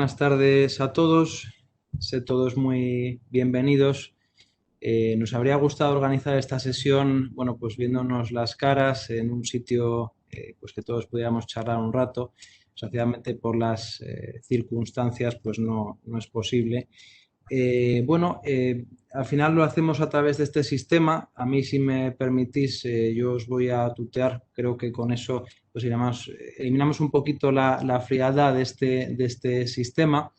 buenas tardes a todos. Sé todos muy bienvenidos. Nos habría gustado organizar esta sesión, bueno, pues viéndonos las caras en un sitio pues que todos pudiéramos charlar un rato. Desgraciadamente por las circunstancias pues no es posible. Al final lo hacemos a través de este sistema. A mí, si me permitís, yo os voy a tutear. Creo que con eso pues eliminamos un poquito la frialdad de este sistema.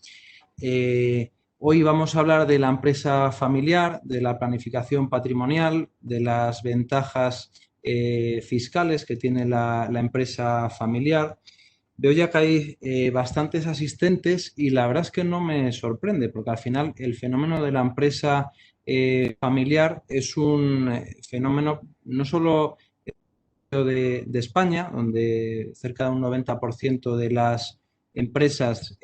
Hoy vamos a hablar de la empresa familiar, de la planificación patrimonial, de las ventajas fiscales que tiene la empresa familiar. Veo ya que hay bastantes asistentes y la verdad es que no me sorprende, porque al final el fenómeno de la empresa familiar es un fenómeno no solo de España, donde cerca de un 90% de las empresas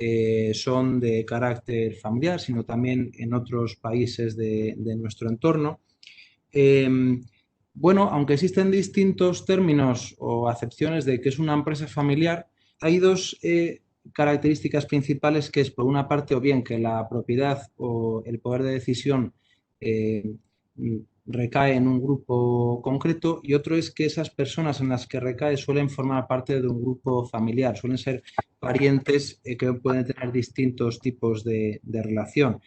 son de carácter familiar, sino también en otros países de nuestro entorno. Bueno, aunque existen distintos términos o acepciones de qué es una empresa familiar, hay dos características principales, que es, por una parte, o bien que la propiedad o el poder de decisión eh, recae en un grupo concreto, y otro es que esas personas en las que recae suelen formar parte de un grupo familiar, suelen ser parientes que pueden tener distintos tipos de relación.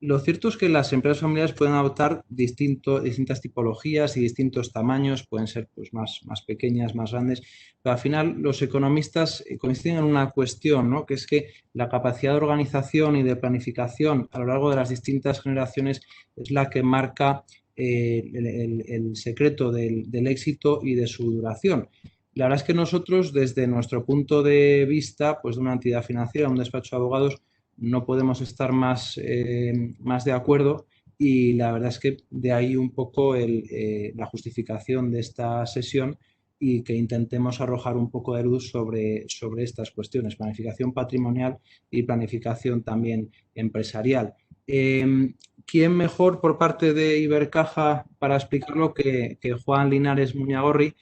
Lo cierto es que las empresas familiares pueden adoptar distintas tipologías y distintos tamaños, pueden ser pues, más pequeñas, más grandes, pero al final los economistas coinciden en una cuestión, ¿no? Que es que la capacidad de organización y de planificación a lo largo de las distintas generaciones es la que marca el secreto del éxito y de su duración. La verdad es que nosotros, desde nuestro punto de vista, pues de una entidad financiera, un despacho de abogados, no podemos estar más de acuerdo, y la verdad es que de ahí un poco la justificación de esta sesión, y que intentemos arrojar un poco de luz sobre estas cuestiones, planificación patrimonial y planificación también empresarial. ¿Quién mejor por parte de Ibercaja para explicarlo que Juan Linares Muñagorri?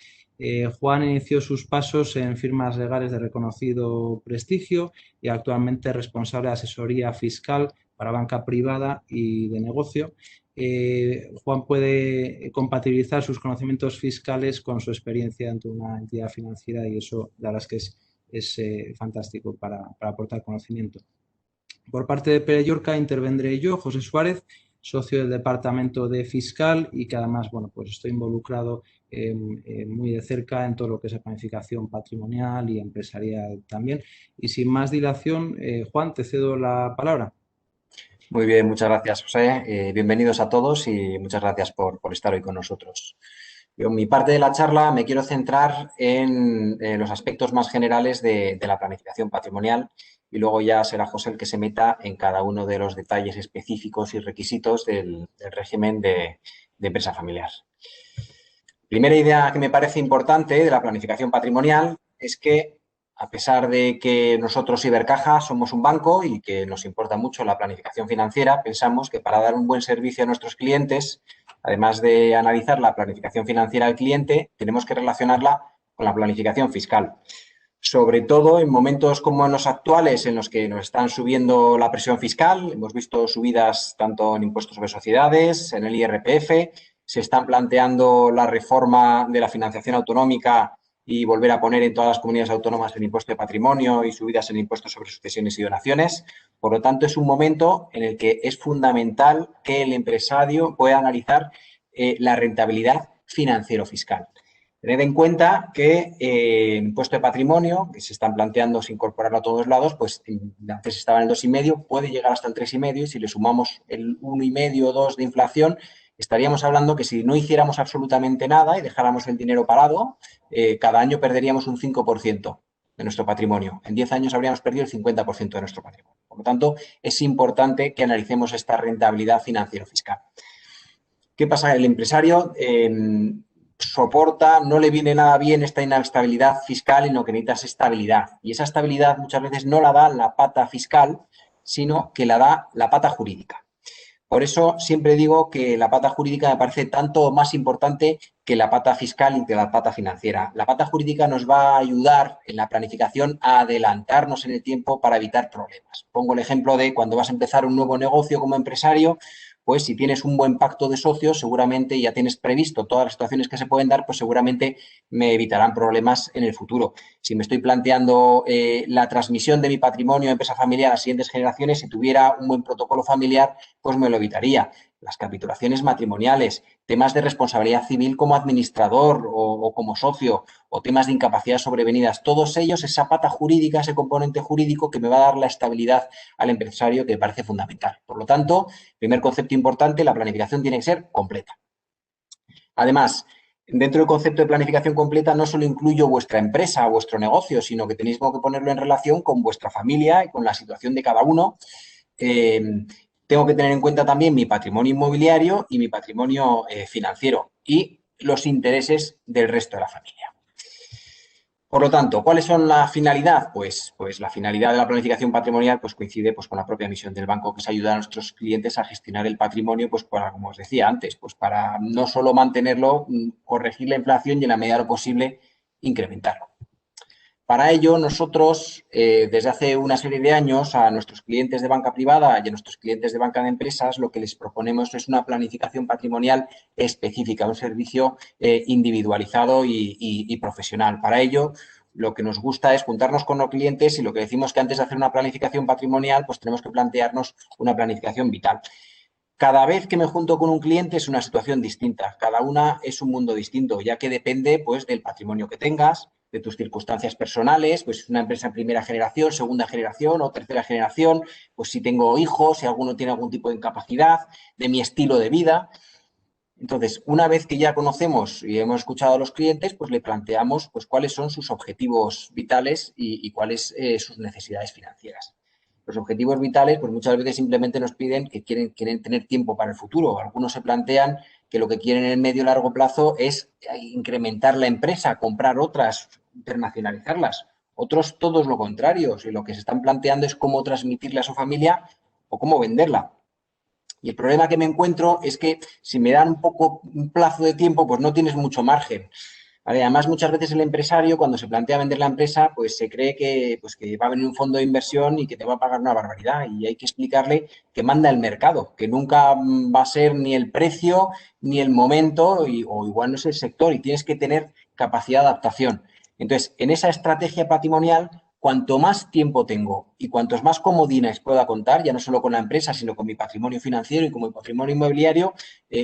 Juan inició sus pasos en firmas legales de reconocido prestigio y actualmente es responsable de asesoría fiscal para banca privada y de negocio. Juan puede compatibilizar sus conocimientos fiscales con su experiencia dentro de una entidad financiera, y eso la verdad es que es fantástico para aportar conocimiento. Por parte de Pere Llorca intervendré yo, José Suárez, socio del Departamento de Fiscal, y que además, bueno, pues estoy involucrado muy de cerca en todo lo que es la planificación patrimonial y empresarial también. Y sin más dilación, Juan, te cedo la palabra. Muy bien, muchas gracias, José. Bienvenidos a todos y muchas gracias por estar hoy con nosotros. Yo, en mi parte de la charla, me quiero centrar en los aspectos más generales de la planificación patrimonial, y luego ya será José el que se meta en cada uno de los detalles específicos y requisitos del régimen de empresa familiar. Primera idea que me parece importante de la planificación patrimonial es que, a pesar de que nosotros, Ibercaja, somos un banco y que nos importa mucho la planificación financiera, pensamos que para dar un buen servicio a nuestros clientes, además de analizar la planificación financiera del cliente, tenemos que relacionarla con la planificación fiscal. Sobre todo en momentos como en los actuales, en los que nos están subiendo la presión fiscal. Hemos visto subidas tanto en impuestos sobre sociedades, en el IRPF, se están planteando la reforma de la financiación autonómica y volver a poner en todas las comunidades autónomas el impuesto de patrimonio y subidas en impuestos sobre sucesiones y donaciones. Por lo tanto, es un momento en el que es fundamental que el empresario pueda analizar la rentabilidad financiero-fiscal. Tened en cuenta que el impuesto de patrimonio, que se están planteando incorporarlo a todos lados, pues antes estaba en el 2,5, puede llegar hasta el 3,5, y si le sumamos el 1,5 o 2 de inflación, estaríamos hablando que si no hiciéramos absolutamente nada y dejáramos el dinero parado, cada año perderíamos un 5% de nuestro patrimonio. En 10 años habríamos perdido el 50% de nuestro patrimonio. Por lo tanto, es importante que analicemos esta rentabilidad financiero-fiscal. ¿Qué pasa? El empresario soporta, no le viene nada bien esta inestabilidad fiscal, y lo que necesita es estabilidad. Y esa estabilidad muchas veces no la da la pata fiscal, sino que la da la pata jurídica. Por eso siempre digo que la pata jurídica me parece tanto más importante que la pata fiscal y que la pata financiera. La pata jurídica nos va a ayudar en la planificación a adelantarnos en el tiempo para evitar problemas. Pongo el ejemplo de cuando vas a empezar un nuevo negocio como empresario, pues si tienes un buen pacto de socios, seguramente ya tienes previsto todas las situaciones que se pueden dar, pues seguramente me evitarán problemas en el futuro. Si me estoy planteando la transmisión de mi patrimonio de empresa familiar a las siguientes generaciones, si tuviera un buen protocolo familiar, pues me lo evitaría. Las capitulaciones matrimoniales, temas de responsabilidad civil como administrador o como socio, o temas de incapacidad sobrevenidas, todos ellos, esa pata jurídica, ese componente jurídico que me va a dar la estabilidad al empresario que me parece fundamental. Por lo tanto, primer concepto importante, la planificación tiene que ser completa. Además, dentro del concepto de planificación completa no solo incluyo vuestra empresa o vuestro negocio, sino que tenéis que ponerlo en relación con vuestra familia y con la situación de cada uno. Tengo que tener en cuenta también mi patrimonio inmobiliario y mi patrimonio financiero y los intereses del resto de la familia. Por lo tanto, ¿cuáles son la finalidad? Pues la finalidad de la planificación patrimonial pues coincide pues, con la propia misión del banco, que es ayudar a nuestros clientes a gestionar el patrimonio, pues para, como os decía antes, pues para no solo mantenerlo, corregir la inflación y en la medida de lo posible incrementarlo. Para ello, nosotros, desde hace una serie de años, a nuestros clientes de banca privada y a nuestros clientes de banca de empresas, lo que les proponemos es una planificación patrimonial específica, un servicio individualizado y profesional. Para ello, lo que nos gusta es juntarnos con los clientes y lo que decimos que antes de hacer una planificación patrimonial, pues tenemos que plantearnos una planificación vital. Cada vez que me junto con un cliente es una situación distinta, cada una es un mundo distinto, ya que depende pues del patrimonio que tengas, de tus circunstancias personales, pues es una empresa en primera generación, segunda generación o tercera generación, pues si tengo hijos, si alguno tiene algún tipo de incapacidad, de mi estilo de vida. Entonces, una vez que ya conocemos y hemos escuchado a los clientes, pues le planteamos pues cuáles son sus objetivos vitales y cuáles sus necesidades financieras. Los objetivos vitales, pues muchas veces simplemente nos piden que quieren tener tiempo para el futuro. Algunos se plantean que lo que quieren en el medio y largo plazo es incrementar la empresa, comprar otras, internacionalizarlas. Otros, todos lo contrario. Si lo que se están planteando es cómo transmitirla a su familia o cómo venderla. Y el problema que me encuentro es que si me dan un plazo de tiempo, pues no tienes mucho margen. ¿Vale? Además, muchas veces el empresario, cuando se plantea vender la empresa, pues se cree que va a venir un fondo de inversión y que te va a pagar una barbaridad. Y hay que explicarle que manda el mercado, que nunca va a ser ni el precio ni el momento, o igual no es el sector, y tienes que tener capacidad de adaptación. Entonces, en esa estrategia patrimonial, cuanto más tiempo tengo y cuantos más comodines pueda contar, ya no solo con la empresa, sino con mi patrimonio financiero y con mi patrimonio inmobiliario,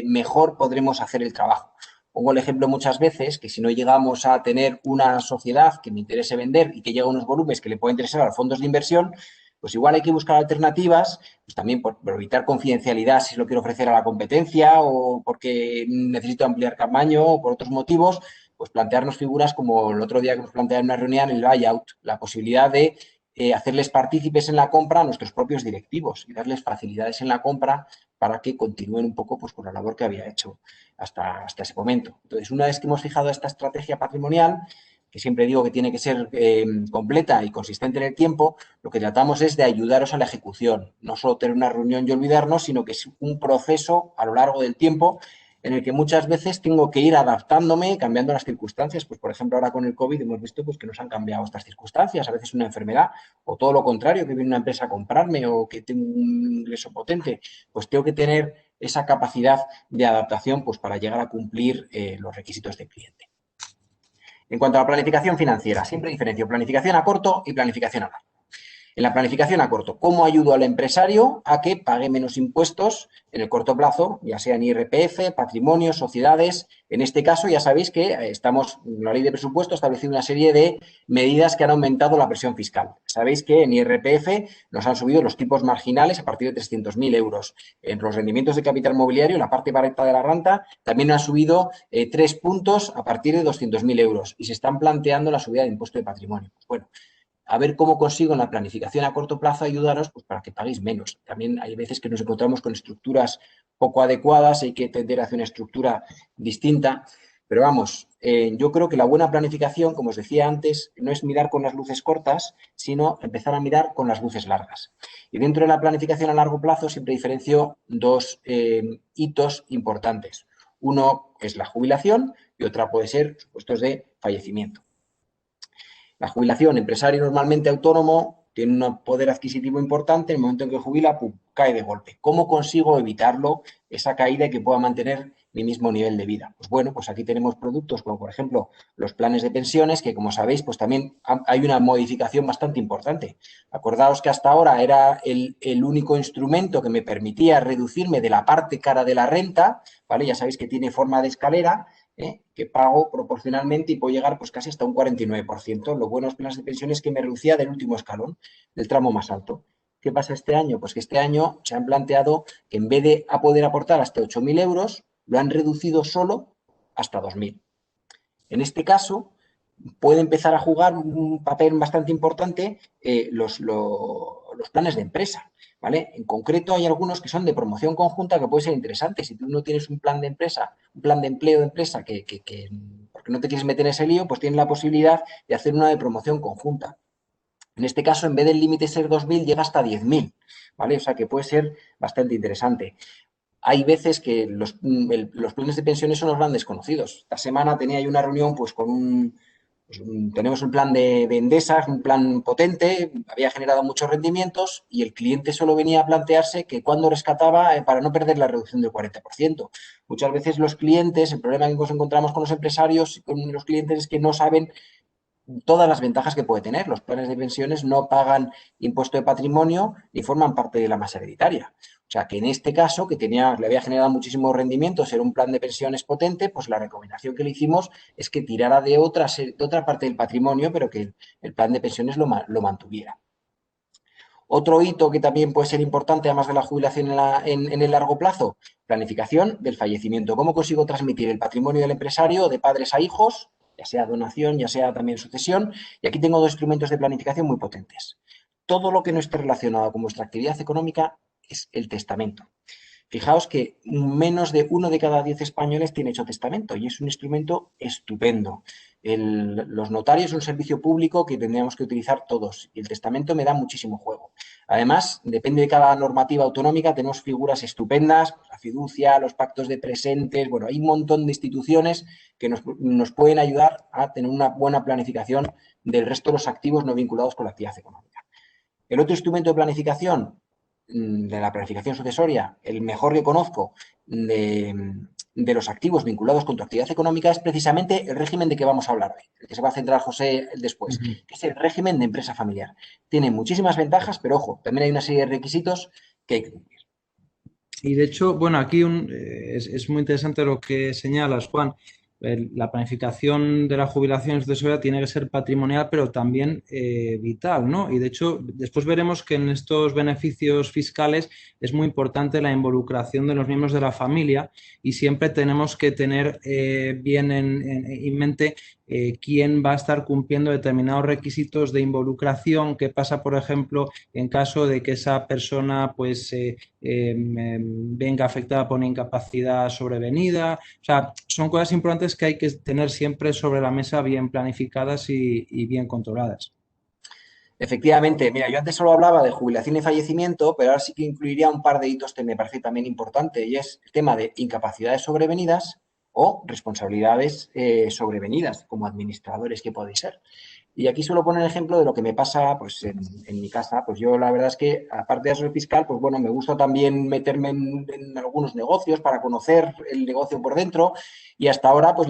mejor podremos hacer el trabajo. Pongo el ejemplo muchas veces que si no llegamos a tener una sociedad que me interese vender y que llegue a unos volúmenes que le pueda interesar a los fondos de inversión, pues igual hay que buscar alternativas, pues también por evitar confidencialidad si lo quiero ofrecer a la competencia o porque necesito ampliar tamaño o por otros motivos, pues plantearnos figuras como el otro día que nos plantearon en una reunión, el buyout, la posibilidad de hacerles partícipes en la compra a nuestros propios directivos y darles facilidades en la compra para que continúen un poco pues, con la labor que había hecho hasta ese momento. Entonces, una vez que hemos fijado esta estrategia patrimonial, que siempre digo que tiene que ser completa y consistente en el tiempo, lo que tratamos es de ayudaros a la ejecución. No solo tener una reunión y olvidarnos, sino que es un proceso a lo largo del tiempo en el que muchas veces tengo que ir adaptándome, cambiando las circunstancias. Pues, por ejemplo, ahora con el COVID hemos visto pues, que nos han cambiado estas circunstancias, a veces una enfermedad, o todo lo contrario, que viene una empresa a comprarme o que tengo un ingreso potente, pues tengo que tener esa capacidad de adaptación pues, para llegar a cumplir los requisitos del cliente. En cuanto a la planificación financiera, siempre diferencio planificación a corto y planificación a largo. En la planificación a corto, ¿cómo ayudo al empresario a que pague menos impuestos en el corto plazo, ya sea en IRPF, patrimonio, sociedades? En este caso, ya sabéis que estamos, en la ley de presupuesto, estableciendo una serie de medidas que han aumentado la presión fiscal. Sabéis que en IRPF nos han subido los tipos marginales a partir de 300.000 euros. En los rendimientos de capital mobiliario, en la parte barata de la renta, también han subido 3 puntos a partir de 200.000 euros y se están planteando la subida de impuesto de patrimonio. Pues bueno, a ver cómo consigo en la planificación a corto plazo ayudaros pues, para que paguéis menos. También hay veces que nos encontramos con estructuras poco adecuadas, hay que tender hacia una estructura distinta. Pero vamos, yo creo que la buena planificación, como os decía antes, no es mirar con las luces cortas, sino empezar a mirar con las luces largas. Y dentro de la planificación a largo plazo siempre diferencio dos hitos importantes. Uno es la jubilación y otra puede ser supuestos de fallecimiento. La jubilación, empresario normalmente autónomo, tiene un poder adquisitivo importante, en el momento en que jubila, pum, cae de golpe. ¿Cómo consigo evitarlo, esa caída y que pueda mantener mi mismo nivel de vida? Pues bueno, pues aquí tenemos productos como por ejemplo los planes de pensiones, que como sabéis, pues también hay una modificación bastante importante. Acordaos que hasta ahora era el único instrumento que me permitía reducirme de la parte cara de la renta, ¿vale? Ya sabéis que tiene forma de escalera, que pago proporcionalmente y puedo llegar pues casi hasta un 49%. Lo bueno de los planes de pensiones es que me reducía del último escalón, del tramo más alto. ¿Qué pasa este año? Pues que este año se han planteado que en vez de poder aportar hasta 8.000 euros, lo han reducido solo hasta 2.000. En este caso, puede empezar a jugar un papel bastante importante los planes de empresa, ¿vale? En concreto hay algunos que son de promoción conjunta que puede ser interesante. Si tú no tienes un plan de empresa, un plan de empleo de empresa porque no te quieres meter en ese lío, pues tienes la posibilidad de hacer una de promoción conjunta. En este caso, en vez del límite ser 2.000, llega hasta 10.000, ¿vale? O sea que puede ser bastante interesante. Hay veces que los planes de pensiones son los grandes desconocidos. Esta semana tenía yo una reunión pues tenemos un plan de Endesa, un plan potente, había generado muchos rendimientos y el cliente solo venía a plantearse que cuándo rescataba para no perder la reducción del 40%. Muchas veces los clientes, el problema que nos encontramos con los empresarios y con los clientes es que no saben todas las ventajas que puede tener. Los planes de pensiones no pagan impuesto de patrimonio ni forman parte de la masa hereditaria. O sea que en este caso, que le había generado muchísimos rendimientos, era un plan de pensiones potente, pues la recomendación que le hicimos es que tirara de otra parte del patrimonio, pero que el plan de pensiones lo mantuviera. Otro hito que también puede ser importante, además de la jubilación en el largo plazo, planificación del fallecimiento. ¿Cómo consigo transmitir el patrimonio del empresario de padres a hijos, ya sea donación, ya sea también sucesión? Y aquí tengo dos instrumentos de planificación muy potentes. Todo lo que no esté relacionado con vuestra actividad económica es el testamento. Fijaos que menos de 1 de cada 10 españoles tiene hecho testamento y es un instrumento estupendo. Los notarios son un servicio público que tendríamos que utilizar todos y el testamento me da muchísimo juego. Además, depende de cada normativa autonómica, tenemos figuras estupendas, la fiducia, los pactos de presentes, bueno, hay un montón de instituciones que nos pueden ayudar a tener una buena planificación del resto de los activos no vinculados con la actividad económica. El otro instrumento de planificación, de la planificación sucesoria, el mejor que conozco de los activos vinculados con tu actividad económica es precisamente el régimen de que vamos a hablar hoy, el que se va a centrar José después, que es el régimen de empresa familiar. Tiene muchísimas ventajas, pero ojo, también hay una serie de requisitos que hay que cumplir. Y de hecho, bueno, aquí es muy interesante lo que señalas, Juan. La planificación de la jubilación y sucesoria tiene que ser patrimonial, pero también vital, ¿no? Y de hecho, después veremos que en estos beneficios fiscales es muy importante la involucración de los miembros de la familia y siempre tenemos que tener bien en mente quién va a estar cumpliendo determinados requisitos de involucración, qué pasa, por ejemplo, en caso de que esa persona pues venga afectada por una incapacidad sobrevenida. O sea, son cosas importantes que hay que tener siempre sobre la mesa bien planificadas y bien controladas. Efectivamente, mira, yo antes solo hablaba de jubilación y fallecimiento, pero ahora sí que incluiría un par de hitos que me parece también importante, y es el tema de incapacidades sobrevenidas o responsabilidades sobrevenidas como administradores que podéis ser. Y aquí suelo poner el ejemplo de lo que me pasa pues, en mi casa. Pues yo la verdad es que, aparte de asesor fiscal, pues bueno, me gusta también meterme en algunos negocios para conocer el negocio por dentro. Y hasta ahora, pues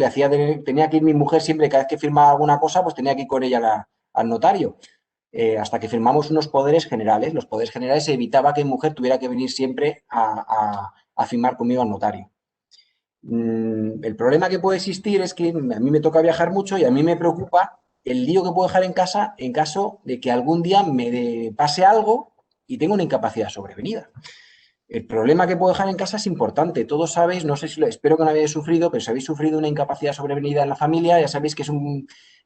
tenía que ir mi mujer siempre, cada vez que firmaba alguna cosa, pues tenía que ir con ella al notario. Hasta que firmamos unos poderes generales. Los poderes generales evitaba que mi mujer tuviera que venir siempre a firmar conmigo al notario. El problema que puede existir es que a mí me toca viajar mucho y a mí me preocupa el lío que puedo dejar en casa en caso de que algún día me pase algo y tenga una incapacidad sobrevenida. El problema que puedo dejar en casa es importante. Todos sabéis, no sé si espero que no habéis sufrido, pero si habéis sufrido una incapacidad sobrevenida en la familia, ya sabéis que es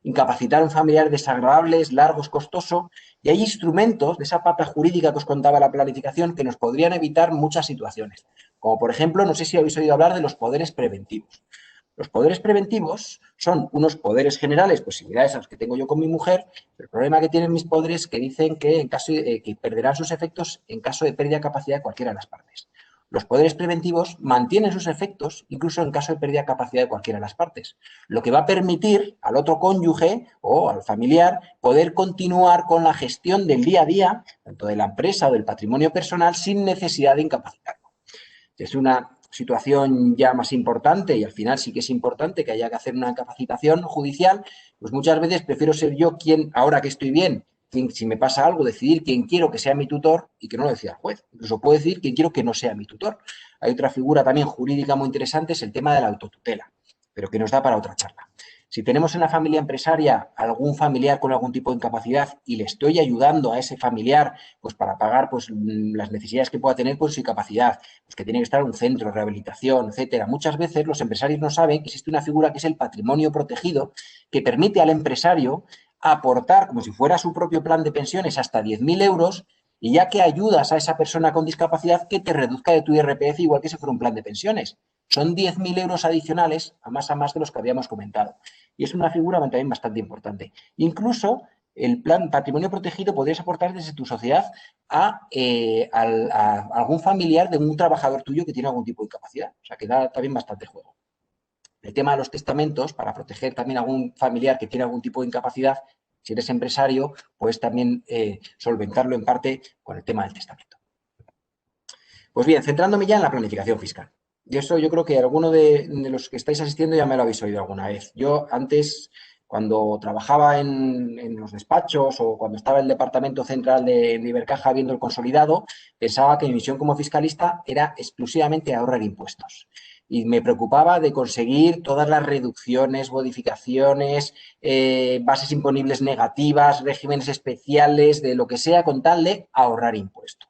incapacitar a un familiar desagradable, es largo, es costoso. Y hay instrumentos de esa pata jurídica que os contaba la planificación que nos podrían evitar muchas situaciones. Como por ejemplo, no sé si habéis oído hablar de los poderes preventivos. Los poderes preventivos son unos poderes generales, pues similares a los que tengo yo con mi mujer. El problema que tienen mis poderes es que dicen que, que perderán sus efectos en caso de pérdida de capacidad de cualquiera de las partes. Los poderes preventivos mantienen sus efectos incluso en caso de pérdida de capacidad de cualquiera de las partes, lo que va a permitir al otro cónyuge o al familiar poder continuar con la gestión del día a día, tanto de la empresa o del patrimonio personal, sin necesidad de incapacitarlo. Es una situación ya más importante y al final sí que es importante que haya que hacer una capacitación judicial, pues muchas veces prefiero ser yo quien, ahora que estoy bien, si me pasa algo, decidir quién quiero que sea mi tutor y que no lo decida el juez. Incluso puedo decir quién quiero que no sea mi tutor. Hay otra figura también jurídica muy interesante, es el tema de la autotutela, pero que nos da para otra charla. Si tenemos en la familia empresaria algún familiar con algún tipo de incapacidad y le estoy ayudando a ese familiar pues para pagar pues, las necesidades que pueda tener por su incapacidad, pues que tiene que estar en un centro de rehabilitación, etcétera. Muchas veces los empresarios no saben que existe una figura que es el patrimonio protegido, que permite al empresario aportar, como si fuera su propio plan de pensiones, hasta 10.000 euros, y ya que ayudas a esa persona con discapacidad, que te reduzca de tu IRPF igual que si fuera un plan de pensiones. Son 10.000 euros adicionales a más de los que habíamos comentado. Y es una figura también bastante importante. Incluso el plan patrimonio protegido podrías aportar desde tu sociedad a algún familiar de un trabajador tuyo que tiene algún tipo de incapacidad. O sea, que da también bastante juego. El tema de los testamentos, para proteger también a algún familiar que tiene algún tipo de incapacidad, si eres empresario, puedes también solventarlo en parte con el tema del testamento. Pues bien, centrándome ya en la planificación fiscal. Y eso yo creo que alguno de los que estáis asistiendo ya me lo habéis oído alguna vez. Yo antes, cuando trabajaba en los despachos o cuando estaba en el departamento central de Ibercaja viendo el consolidado, pensaba que mi misión como fiscalista era exclusivamente ahorrar impuestos. Y me preocupaba de conseguir todas las reducciones, modificaciones, bases imponibles negativas, regímenes especiales, de lo que sea, con tal de ahorrar impuestos.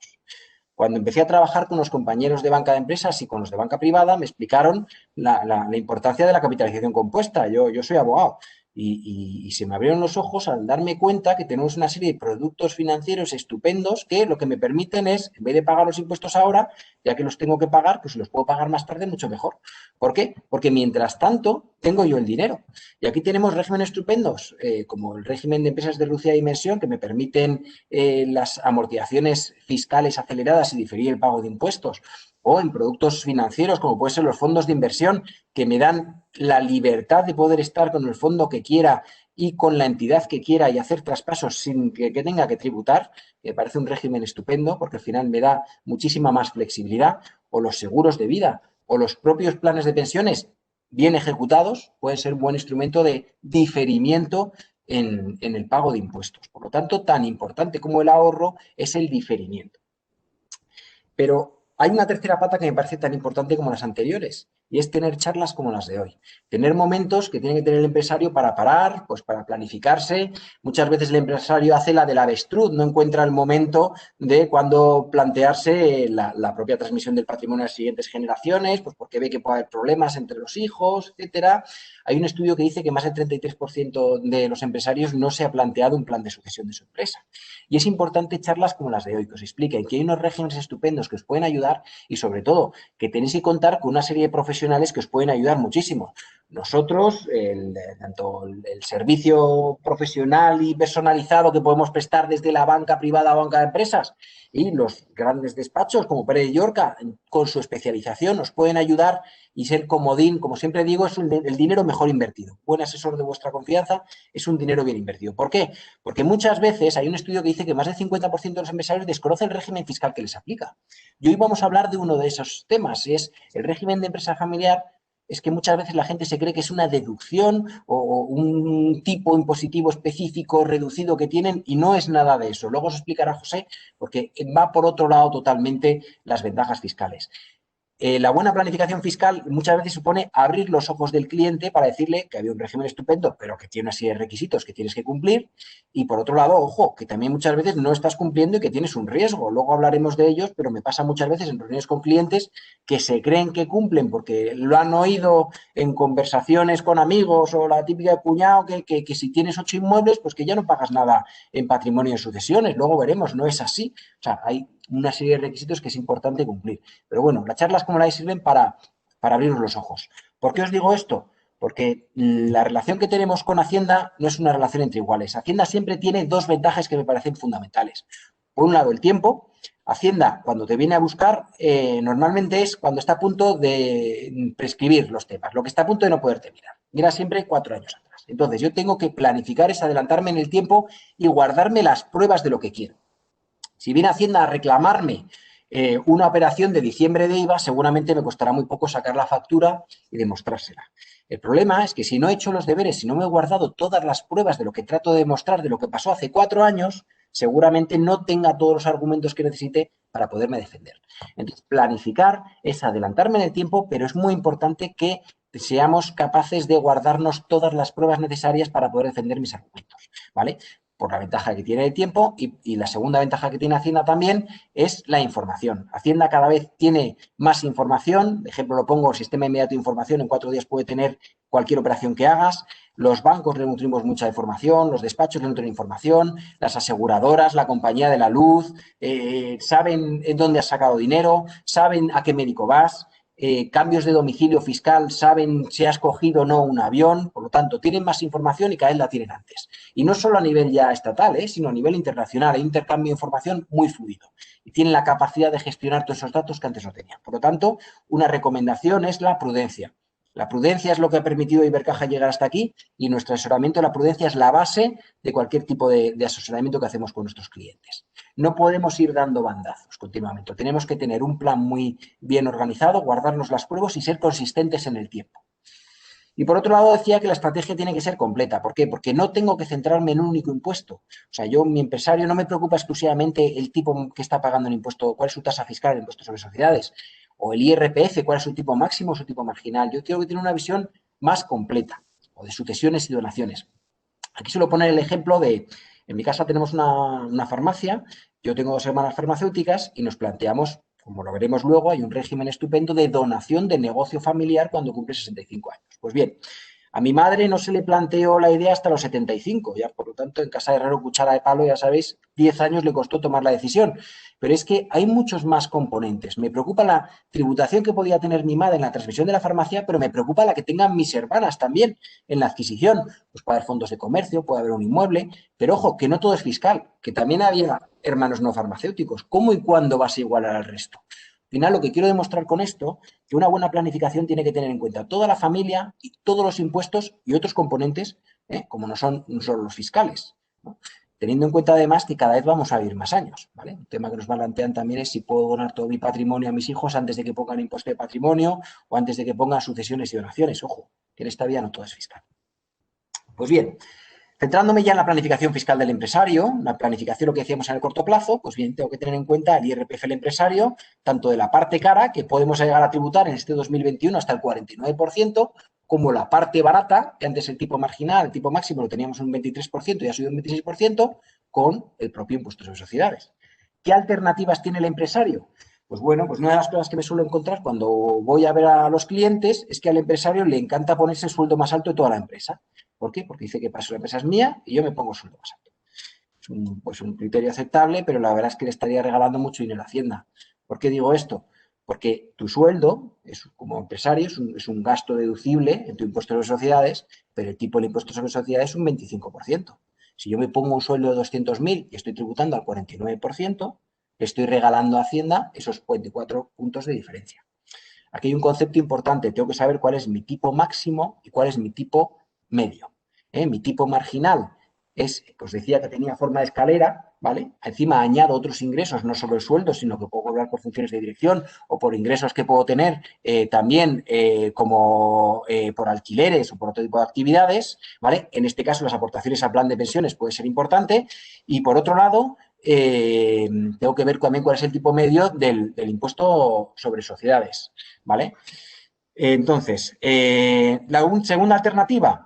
Cuando empecé a trabajar con los compañeros de banca de empresas y con los de banca privada, me explicaron la importancia de la capitalización compuesta. Yo soy abogado y se me abrieron los ojos al darme cuenta que tenemos una serie de productos financieros estupendos que lo que me permiten es, en vez de pagar los impuestos ahora, ya que los tengo que pagar, pues los puedo pagar más tarde mucho mejor. ¿Por qué? Porque mientras tanto tengo yo el dinero. Y aquí tenemos regímenes estupendos, como el régimen de empresas de reducida dimensión, que me permiten las amortizaciones fiscales aceleradas y diferir el pago de impuestos, o en productos financieros como pueden ser los fondos de inversión, que me dan la libertad de poder estar con el fondo que quiera y con la entidad que quiera y hacer traspasos sin que tenga que tributar. Me parece un régimen estupendo porque al final me da muchísima más flexibilidad. O los seguros de vida o los propios planes de pensiones bien ejecutados pueden ser un buen instrumento de diferimiento en el pago de impuestos. Por lo tanto, tan importante como el ahorro es el diferimiento. Pero hay una tercera pata que me parece tan importante como las anteriores, y es tener charlas como las de hoy. Tener momentos que tiene que tener el empresario para parar, pues para planificarse. Muchas veces el empresario hace la del avestruz, no encuentra el momento de cuando plantearse la propia transmisión del patrimonio a las siguientes generaciones, pues porque ve que puede haber problemas entre los hijos, etcétera. Hay un estudio que dice que más del 33% de los empresarios no se ha planteado un plan de sucesión de su empresa. Y es importante charlas como las de hoy, que os expliquen que hay unos regímenes estupendos que os pueden ayudar y, sobre todo, que tenéis que contar con una serie de profesionales que os pueden ayudar muchísimo. Nosotros, tanto el servicio profesional y personalizado que podemos prestar desde la banca privada o banca de empresas y los grandes despachos como Pérez de Llorca, con su especialización, nos pueden ayudar y ser comodín. Como siempre digo, es el dinero mejor invertido. Buen asesor de vuestra confianza es un dinero bien invertido. ¿Por qué? Porque muchas veces hay un estudio que dice que más del 50% de los empresarios desconoce el régimen fiscal que les aplica. Y hoy vamos a hablar de uno de esos temas, es el régimen de empresa familiar. Es que muchas veces la gente se cree que es una deducción o un tipo impositivo específico reducido que tienen y no es nada de eso. Luego os explicará José, porque va por otro lado totalmente las ventajas fiscales. La buena planificación fiscal muchas veces supone abrir los ojos del cliente para decirle que había un régimen estupendo, pero que tiene una serie de requisitos que tienes que cumplir. Y por otro lado, ojo, que también muchas veces no estás cumpliendo y que tienes un riesgo. Luego hablaremos de ellos, pero me pasa muchas veces en reuniones con clientes que se creen que cumplen porque lo han oído en conversaciones con amigos o la típica de cuñado que si tienes 8 inmuebles, pues que ya no pagas nada en patrimonio y sucesiones. Luego veremos, no es así. O sea, hay una serie de requisitos que es importante cumplir. Pero bueno, las charlas como la sirven para abrirnos los ojos. ¿Por qué os digo esto? Porque la relación que tenemos con Hacienda no es una relación entre iguales. Hacienda siempre tiene dos ventajas que me parecen fundamentales. Por un lado, el tiempo. Hacienda, cuando te viene a buscar, normalmente es cuando está a punto de prescribir los temas, lo que está a punto de no poderte mirar. Mira siempre 4 años atrás. Entonces, yo tengo que planificar, es adelantarme en el tiempo y guardarme las pruebas de lo que quiero. Si viene Hacienda a reclamarme una operación de diciembre de IVA, seguramente me costará muy poco sacar la factura y demostrársela. El problema es que si no he hecho los deberes, si no me he guardado todas las pruebas de lo que trato de demostrar, de lo que pasó hace 4 años, seguramente no tenga todos los argumentos que necesite para poderme defender. Entonces, planificar es adelantarme en el tiempo, pero es muy importante que seamos capaces de guardarnos todas las pruebas necesarias para poder defender mis argumentos, ¿vale? Por la ventaja que tiene el tiempo y la segunda ventaja que tiene Hacienda también es la información. Hacienda cada vez tiene más información, de ejemplo lo pongo, sistema inmediato de información, en 4 días puede tener cualquier operación que hagas, los bancos le nutrimos mucha información, los despachos le nutren información, las aseguradoras, la compañía de la luz, saben en dónde has sacado dinero, saben a qué médico vas, cambios de domicilio fiscal, saben si has cogido o no un avión, por lo tanto, tienen más información y cada vez la tienen antes. Y no solo a nivel ya estatal, sino a nivel internacional, hay intercambio de información muy fluido y tienen la capacidad de gestionar todos esos datos que antes no tenían. Por lo tanto, una recomendación es la prudencia. La prudencia es lo que ha permitido a Ibercaja llegar hasta aquí y nuestro asesoramiento, la prudencia es la base de cualquier tipo de asesoramiento que hacemos con nuestros clientes. No podemos ir dando bandazos continuamente. Tenemos que tener un plan muy bien organizado, guardarnos las pruebas y ser consistentes en el tiempo. Y por otro lado decía que la estrategia tiene que ser completa. ¿Por qué? Porque no tengo que centrarme en un único impuesto. O sea, yo, mi empresario, no me preocupa exclusivamente el tipo que está pagando el impuesto, cuál es su tasa fiscal, el impuesto sobre sociedades, o el IRPF, cuál es su tipo máximo o su tipo marginal. Yo quiero que tenga una visión más completa, o de sucesiones y donaciones. Aquí suelo poner el ejemplo de, en mi casa tenemos una farmacia, yo tengo 2 hermanas farmacéuticas y nos planteamos, como lo veremos luego, hay un régimen estupendo de donación de negocio familiar cuando cumple 65 años. Pues bien, a mi madre no se le planteó la idea hasta los 75, ya por lo tanto en casa de Herrero cuchara de palo, ya sabéis, 10 años le costó tomar la decisión. Pero es que hay muchos más componentes. Me preocupa la tributación que podía tener mi madre en la transmisión de la farmacia, pero me preocupa la que tengan mis hermanas también en la adquisición. Pues puede haber fondos de comercio, puede haber un inmueble, pero ojo, que no todo es fiscal, que también había hermanos no farmacéuticos. ¿Cómo y cuándo vas a igualar al resto? Al final, lo que quiero demostrar con esto, que una buena planificación tiene que tener en cuenta toda la familia y todos los impuestos y otros componentes, como no son solo los fiscales, ¿no? Teniendo en cuenta además que cada vez vamos a vivir más años, ¿vale? Un tema que nos plantean también es si puedo donar todo mi patrimonio a mis hijos antes de que pongan impuesto de patrimonio o antes de que pongan sucesiones y donaciones. Ojo, que en esta vida no todo es fiscal. Pues bien, centrándome ya en la planificación fiscal del empresario, la planificación, lo que decíamos en el corto plazo, pues bien, tengo que tener en cuenta el IRPF del empresario, tanto de la parte cara, que podemos llegar a tributar en este 2021 hasta el 49%, como la parte barata, que antes el tipo marginal, el tipo máximo lo teníamos en un 23% y ha subido un 26%, con el propio impuesto sobre sociedades. ¿Qué alternativas tiene el empresario? Pues bueno, pues una de las cosas que me suelo encontrar cuando voy a ver a los clientes es que al empresario le encanta ponerse el sueldo más alto de toda la empresa. ¿Por qué? Porque dice que para eso la empresa es mía y yo me pongo el sueldo más alto. Es un criterio aceptable, pero la verdad es que le estaría regalando mucho dinero a Hacienda. ¿Por qué digo esto? Porque tu sueldo, como empresario, es un gasto deducible en tu impuesto sobre sociedades, pero el tipo del impuesto sobre sociedades es un 25%. Si yo me pongo un sueldo de 200.000 y estoy tributando al 49%, le estoy regalando a Hacienda esos 24 puntos de diferencia. Aquí hay un concepto importante, tengo que saber cuál es mi tipo máximo y cuál es mi tipo medio. Mi tipo marginal es, pues decía que tenía forma de escalera, ¿vale? Encima añado otros ingresos, no solo el sueldo, sino que puedo cobrar por funciones de dirección o por ingresos que puedo tener también como por alquileres o por otro tipo de actividades, ¿vale? En este caso las aportaciones a plan de pensiones puede ser importante y por otro lado tengo que ver también cuál es el tipo medio del impuesto sobre sociedades, ¿vale? Entonces, la segunda alternativa,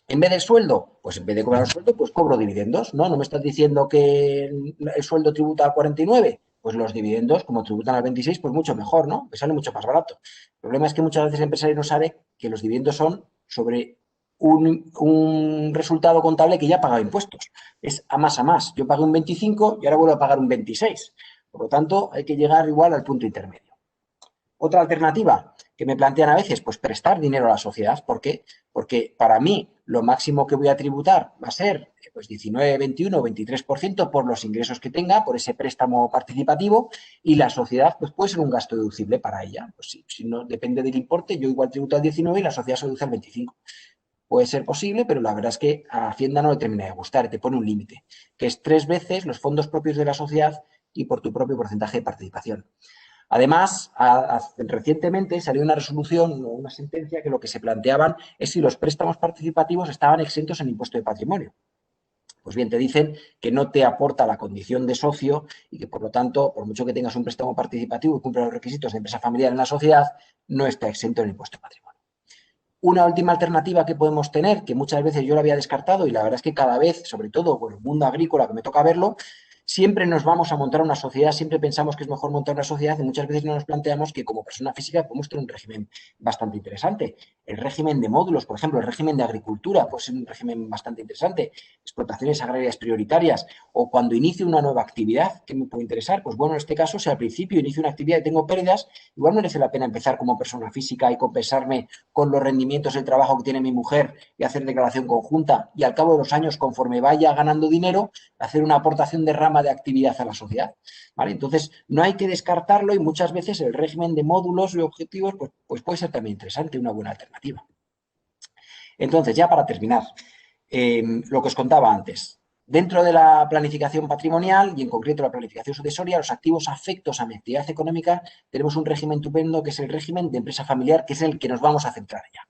en vez del sueldo, pues en vez de cobrar el sueldo, pues cobro dividendos, ¿no? No me estás diciendo que el sueldo tributa al 49, pues los dividendos, como tributan al 26, pues mucho mejor, ¿no? Me sale mucho más barato. El problema es que muchas veces el empresario no sabe que los dividendos son sobre un resultado contable que ya ha pagado impuestos. Es a más a más. Yo pagué un 25 y ahora vuelvo a pagar un 26. Por lo tanto, hay que llegar igual al punto intermedio. Otra alternativa que me plantean a veces, pues prestar dinero a la sociedad. ¿Por qué? Porque para mí lo máximo que voy a tributar va a ser pues 19, 21 o 23% por los ingresos que tenga, por ese préstamo participativo, y la sociedad pues puede ser un gasto deducible para ella. Pues si no depende del importe, yo igual tributo al 19 y la sociedad se deduce al 25. Puede ser posible, pero la verdad es que a Hacienda no le termina de gustar, te pone un límite, que es 3 veces los fondos propios de la sociedad y por tu propio porcentaje de participación. Además, recientemente salió una resolución o una sentencia que lo que se planteaban es si los préstamos participativos estaban exentos en impuesto de patrimonio. Pues bien, te dicen que no te aporta la condición de socio y que, por lo tanto, por mucho que tengas un préstamo participativo y cumpla los requisitos de empresa familiar en la sociedad, no está exento en el impuesto de patrimonio. Una última alternativa que podemos tener, que muchas veces yo lo había descartado y la verdad es que cada vez, sobre todo con el mundo agrícola que me toca verlo, siempre nos vamos a montar una sociedad, siempre pensamos que es mejor montar una sociedad y muchas veces no nos planteamos que como persona física podemos tener un régimen bastante interesante. El régimen de módulos, por ejemplo, el régimen de agricultura puede ser un régimen bastante interesante, explotaciones agrarias prioritarias, o cuando inicio una nueva actividad, ¿qué me puede interesar? Pues bueno, en este caso, si al principio inicio una actividad y tengo pérdidas, igual merece la pena empezar como persona física y compensarme con los rendimientos del trabajo que tiene mi mujer y hacer declaración conjunta, y al cabo de los años, conforme vaya ganando dinero, hacer una aportación de rama de actividad a la sociedad. ¿Vale? Entonces, no hay que descartarlo y muchas veces el régimen de módulos y objetivos pues puede ser también interesante, una buena alternativa. Entonces, ya para terminar, lo que os contaba antes. Dentro de la planificación patrimonial y en concreto la planificación sucesoria, los activos afectos a mi actividad económica, tenemos un régimen estupendo que es el régimen de empresa familiar, que es el que nos vamos a centrar ya.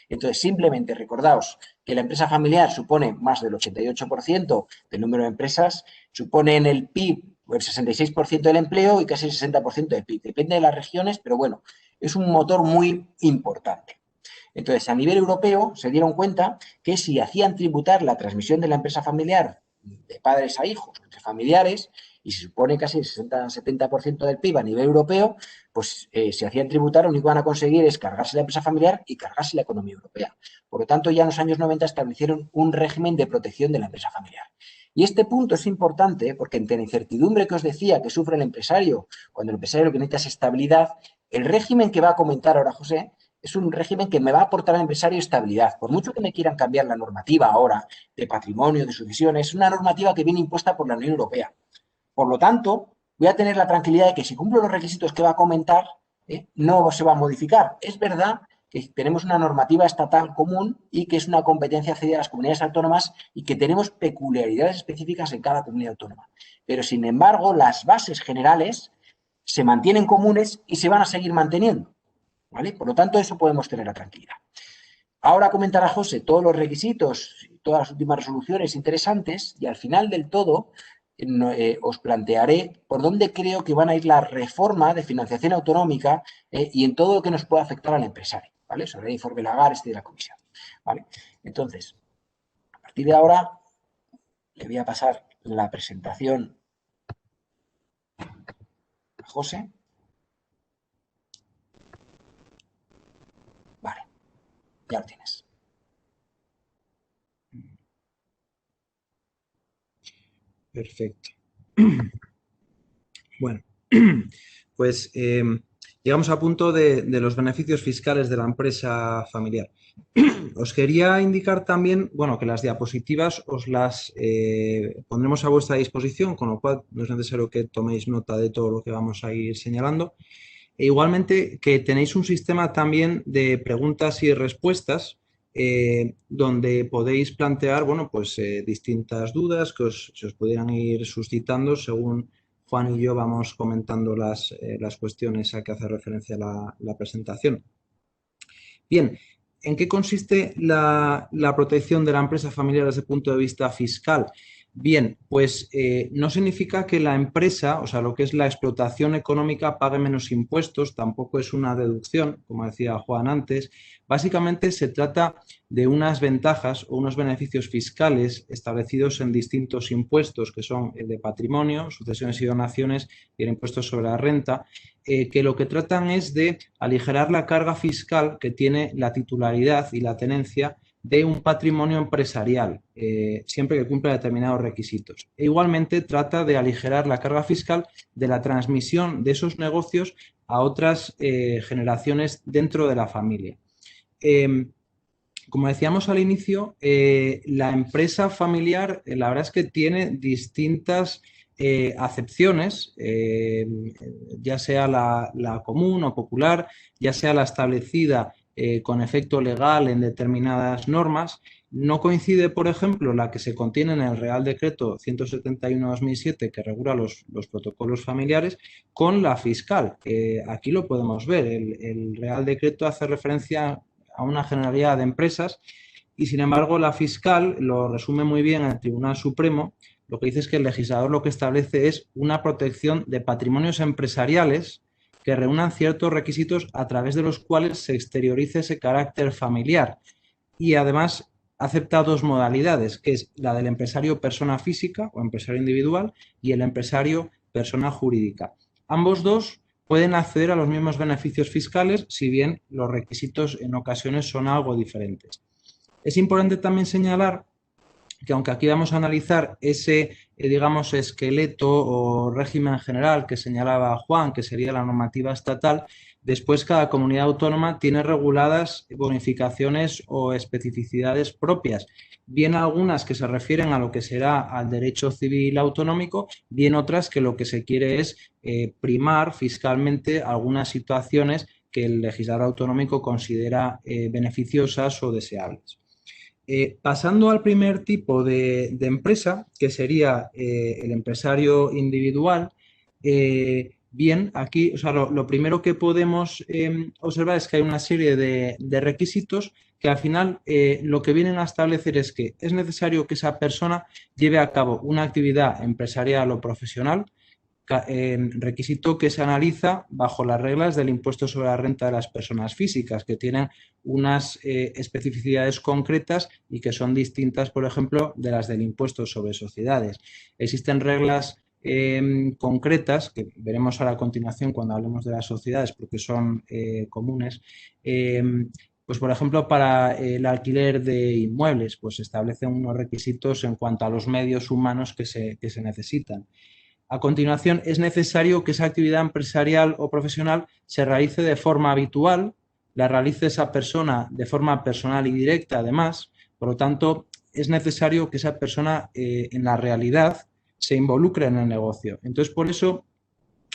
Entonces, simplemente recordaos que la empresa familiar supone más del 88% del número de empresas, supone en el PIB el 66% del empleo y casi el 60% del PIB. Depende de las regiones, pero bueno, es un motor muy importante. Entonces, a nivel europeo se dieron cuenta que si hacían tributar la transmisión de la empresa familiar de padres a hijos, entre familiares, y se supone casi el 60-70% del PIB a nivel europeo, pues si hacían tributar, lo único que van a conseguir es cargarse la empresa familiar y cargarse la economía europea. Por lo tanto, ya en los años 90 establecieron un régimen de protección de la empresa familiar. Y este punto es importante porque ante la incertidumbre que os decía que sufre el empresario, cuando el empresario lo que necesita es estabilidad, el régimen que va a comentar ahora José es un régimen que me va a aportar al empresario estabilidad. Por mucho que me quieran cambiar la normativa ahora de patrimonio, de sucesiones, es una normativa que viene impuesta por la Unión Europea. Por lo tanto, voy a tener la tranquilidad de que si cumplo los requisitos que va a comentar, no se va a modificar. Es verdad que tenemos una normativa estatal común y que es una competencia cedida a las comunidades autónomas y que tenemos peculiaridades específicas en cada comunidad autónoma. Pero, sin embargo, las bases generales se mantienen comunes y se van a seguir manteniendo. ¿Vale? Por lo tanto, eso podemos tener la tranquilidad. Ahora comentará José todos los requisitos y todas las últimas resoluciones interesantes y al final del todo os plantearé por dónde creo que van a ir la reforma de financiación autonómica y en todo lo que nos pueda afectar al empresario, ¿vale? Sobre el informe Lagarde de la Comisión, ¿vale? Entonces, a partir de ahora le voy a pasar la presentación a José. Vale, ya lo tienes. Perfecto. Bueno, pues llegamos a punto de los beneficios fiscales de la empresa familiar. Os quería indicar también, bueno, que las diapositivas os las pondremos a vuestra disposición, con lo cual no es necesario que toméis nota de todo lo que vamos a ir señalando. E igualmente que tenéis un sistema también de preguntas y respuestas donde podéis plantear, bueno, pues distintas dudas que se os pudieran ir suscitando según Juan y yo vamos comentando las cuestiones a que hace referencia la presentación. Bien, ¿en qué consiste la protección de la empresa familiar desde el punto de vista fiscal? Bien, pues no significa que la empresa, o sea, lo que es la explotación económica, pague menos impuestos, tampoco es una deducción, como decía Juan antes. Básicamente se trata de unas ventajas o unos beneficios fiscales establecidos en distintos impuestos, que son el de patrimonio, sucesiones y donaciones y el impuesto sobre la renta, que lo que tratan es de aligerar la carga fiscal que tiene la titularidad y la tenencia de un patrimonio empresarial, siempre que cumpla determinados requisitos. E igualmente trata de aligerar la carga fiscal de la transmisión de esos negocios a otras generaciones dentro de la familia. Como decíamos al inicio, la empresa familiar, la verdad es que tiene distintas acepciones, ya sea la común o popular, ya sea la establecida con efecto legal en determinadas normas. No coincide, por ejemplo, la que se contiene en el Real Decreto 171/2007, que regula los protocolos familiares, con la fiscal. Aquí lo podemos ver. El Real Decreto hace referencia a una generalidad de empresas y, sin embargo, la fiscal lo resume muy bien en el Tribunal Supremo. Lo que dice es que el legislador lo que establece es una protección de patrimonios empresariales que reúnan ciertos requisitos a través de los cuales se exteriorice ese carácter familiar. Y además acepta dos modalidades, que es la del empresario persona física o empresario individual y el empresario persona jurídica. Ambos dos pueden acceder a los mismos beneficios fiscales, si bien los requisitos en ocasiones son algo diferentes. Es importante también señalar que, aunque aquí vamos a analizar ese, digamos, esqueleto o régimen general que señalaba Juan, que sería la normativa estatal, después cada comunidad autónoma tiene reguladas bonificaciones o especificidades propias, bien algunas que se refieren a lo que será al derecho civil autonómico, bien otras que lo que se quiere es primar fiscalmente algunas situaciones que el legislador autonómico considera beneficiosas o deseables. Pasando al primer tipo de empresa, que sería el empresario individual, bien, aquí, o sea, lo primero que podemos observar es que hay una serie de requisitos que al final lo que vienen a establecer es que es necesario que esa persona lleve a cabo una actividad empresarial o profesional, requisito que se analiza bajo las reglas del impuesto sobre la renta de las personas físicas, que tienen unas especificidades concretas y que son distintas, por ejemplo, de las del impuesto sobre sociedades. Existen reglas concretas, que veremos ahora a continuación cuando hablemos de las sociedades, porque son comunes. Pues, por ejemplo, para el alquiler de inmuebles, pues se establecen unos requisitos en cuanto a los medios humanos que se necesitan. A continuación, es necesario que esa actividad empresarial o profesional se realice de forma habitual, la realice esa persona de forma personal y directa, además. Por lo tanto, es necesario que esa persona en la realidad se involucre en el negocio. Entonces, por eso,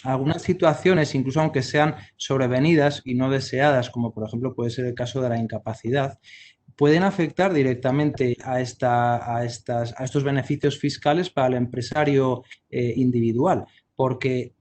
algunas situaciones, incluso aunque sean sobrevenidas y no deseadas, como por ejemplo puede ser el caso de la incapacidad, pueden afectar directamente a estos beneficios fiscales para el empresario individual, porque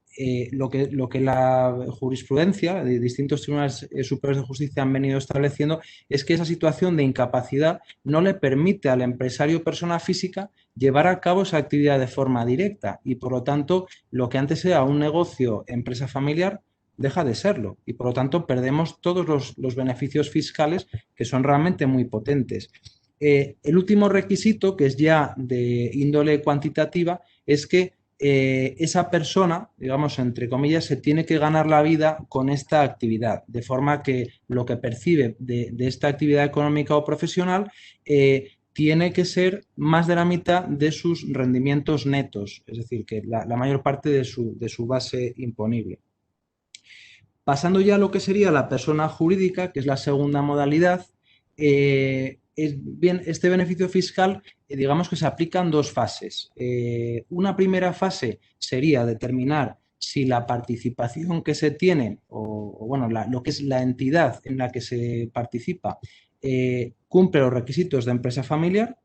lo que la jurisprudencia de distintos tribunales superiores de justicia han venido estableciendo es que esa situación de incapacidad no le permite al empresario persona física llevar a cabo esa actividad de forma directa y, por lo tanto, lo que antes era un negocio empresa familiar deja de serlo y, por lo tanto, perdemos todos los beneficios fiscales que son realmente muy potentes. El último requisito, que es ya de índole cuantitativa, es que esa persona, digamos, entre comillas, se tiene que ganar la vida con esta actividad, de forma que lo que percibe de esta actividad económica o profesional tiene que ser más de la mitad de sus rendimientos netos, es decir, que la mayor parte de su base imponible. Pasando ya a lo que sería la persona jurídica, que es la segunda modalidad, bien, este beneficio fiscal, digamos que se aplica en dos fases. Una primera fase sería determinar si la participación que se tiene, o bueno, lo que es la entidad en la que se participa, cumple los requisitos de empresa familiar.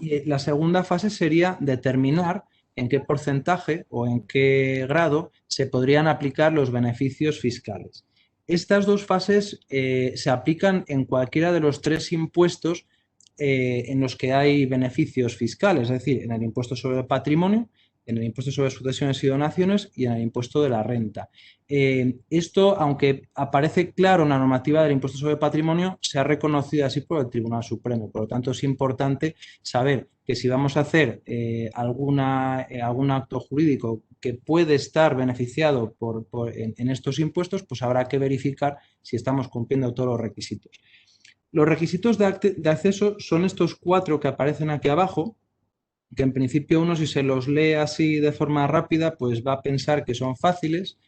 Y la segunda fase sería determinar en qué porcentaje o en qué grado se podrían aplicar los beneficios fiscales. Estas dos fases se aplican en cualquiera de los tres impuestos en los que hay beneficios fiscales, es decir, en el impuesto sobre el patrimonio, en el impuesto sobre sucesiones y donaciones y en el impuesto de la renta. Esto, aunque aparece claro en la normativa del impuesto sobre el patrimonio, se ha reconocido así por el Tribunal Supremo. Por lo tanto, es importante saber que si vamos a hacer algún acto jurídico que puede estar beneficiado en estos impuestos, pues habrá que verificar si estamos cumpliendo todos los requisitos. Los requisitos de acceso son estos cuatro que aparecen aquí abajo, que en principio uno, si se los lee así de forma rápida, pues va a pensar que son fáciles,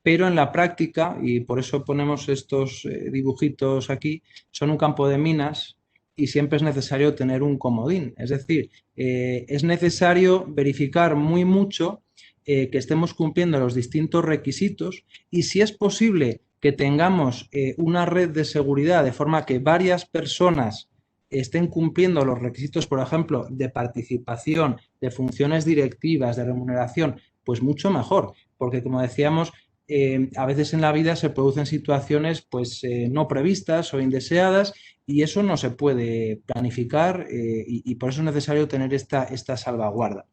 pero en la práctica, y por eso ponemos estos dibujitos aquí, son un campo de minas y siempre es necesario tener un comodín. Es decir, es necesario verificar muy mucho que estemos cumpliendo los distintos requisitos y si es posible que tengamos una red de seguridad de forma que varias personas estén cumpliendo los requisitos, por ejemplo, de participación, de funciones directivas, de remuneración, pues mucho mejor, porque como decíamos, a veces en la vida se producen situaciones pues no previstas o indeseadas y eso no se puede planificar y por eso es necesario tener esta salvaguarda.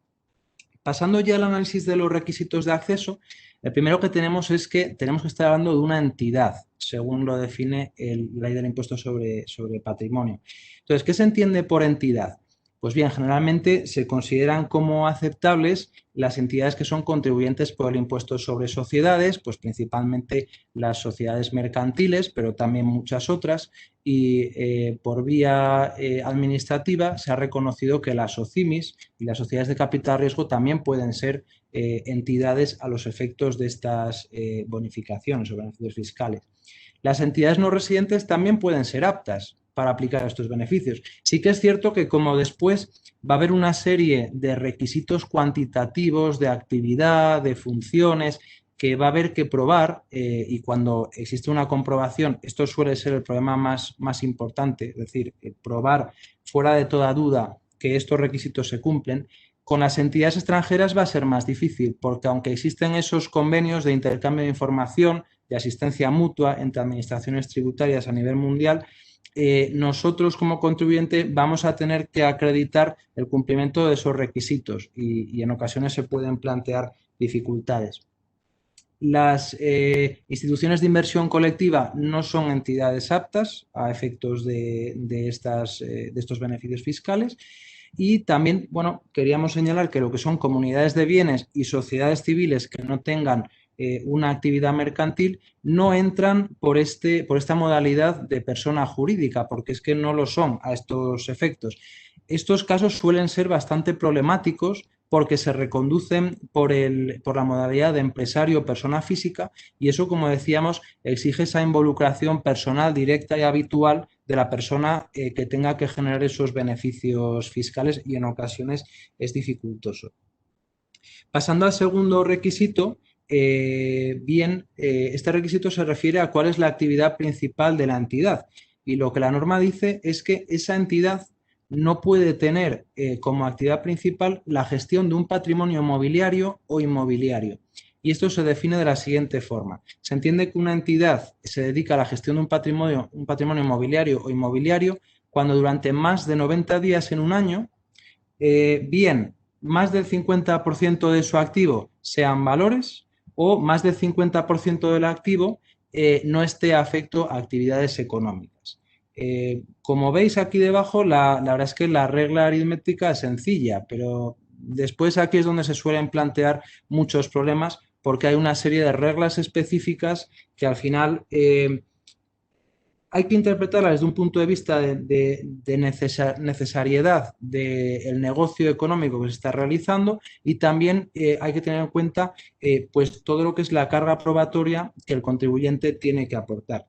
Pasando ya al análisis de los requisitos de acceso, el primero que tenemos es que tenemos que estar hablando de una entidad, según lo define la ley del impuesto sobre patrimonio. Entonces, ¿qué se entiende por entidad? Pues bien, generalmente se consideran como aceptables las entidades que son contribuyentes por el impuesto sobre sociedades, pues principalmente las sociedades mercantiles, pero también muchas otras, y por vía administrativa se ha reconocido que las SOCIMIS y las sociedades de capital riesgo también pueden ser entidades a los efectos de estas bonificaciones o beneficios fiscales. Las entidades no residentes también pueden ser aptas para aplicar estos beneficios. Sí que es cierto que como después va a haber una serie de requisitos cuantitativos de actividad, de funciones, que va a haber que probar y cuando existe una comprobación, esto suele ser el problema más importante, es decir, probar fuera de toda duda que estos requisitos se cumplen. Con las entidades extranjeras va a ser más difícil porque aunque existen esos convenios de intercambio de información, de asistencia mutua entre administraciones tributarias a nivel mundial, nosotros como contribuyente vamos a tener que acreditar el cumplimiento de esos requisitos y en ocasiones se pueden plantear dificultades. Las instituciones de inversión colectiva no son entidades aptas a efectos de estos beneficios fiscales y también, bueno, queríamos señalar que lo que son comunidades de bienes y sociedades civiles que no tengan una actividad mercantil no entran por esta modalidad de persona jurídica, porque es que no lo son a estos efectos. Estos casos suelen ser bastante problemáticos porque se reconducen por la modalidad de empresario o persona física y eso, como decíamos, exige esa involucración personal directa y habitual de la persona que tenga que generar esos beneficios fiscales y en ocasiones es dificultoso. Pasando al segundo requisito, este requisito se refiere a cuál es la actividad principal de la entidad y lo que la norma dice es que esa entidad no puede tener como actividad principal la gestión de un patrimonio mobiliario o inmobiliario. Y esto se define de la siguiente forma. Se entiende que una entidad se dedica a la gestión de un patrimonio mobiliario o inmobiliario cuando durante más de 90 días en un año, bien más del 50% de su activo sean valores o más del 50% del activo no esté afecto a actividades económicas. Como veis aquí debajo, la verdad es que la regla aritmética es sencilla, pero después aquí es donde se suelen plantear muchos problemas porque hay una serie de reglas específicas que al final hay que interpretarlas desde un punto de vista de necesariedad del negocio económico que se está realizando y también hay que tener en cuenta pues todo lo que es la carga probatoria que el contribuyente tiene que aportar.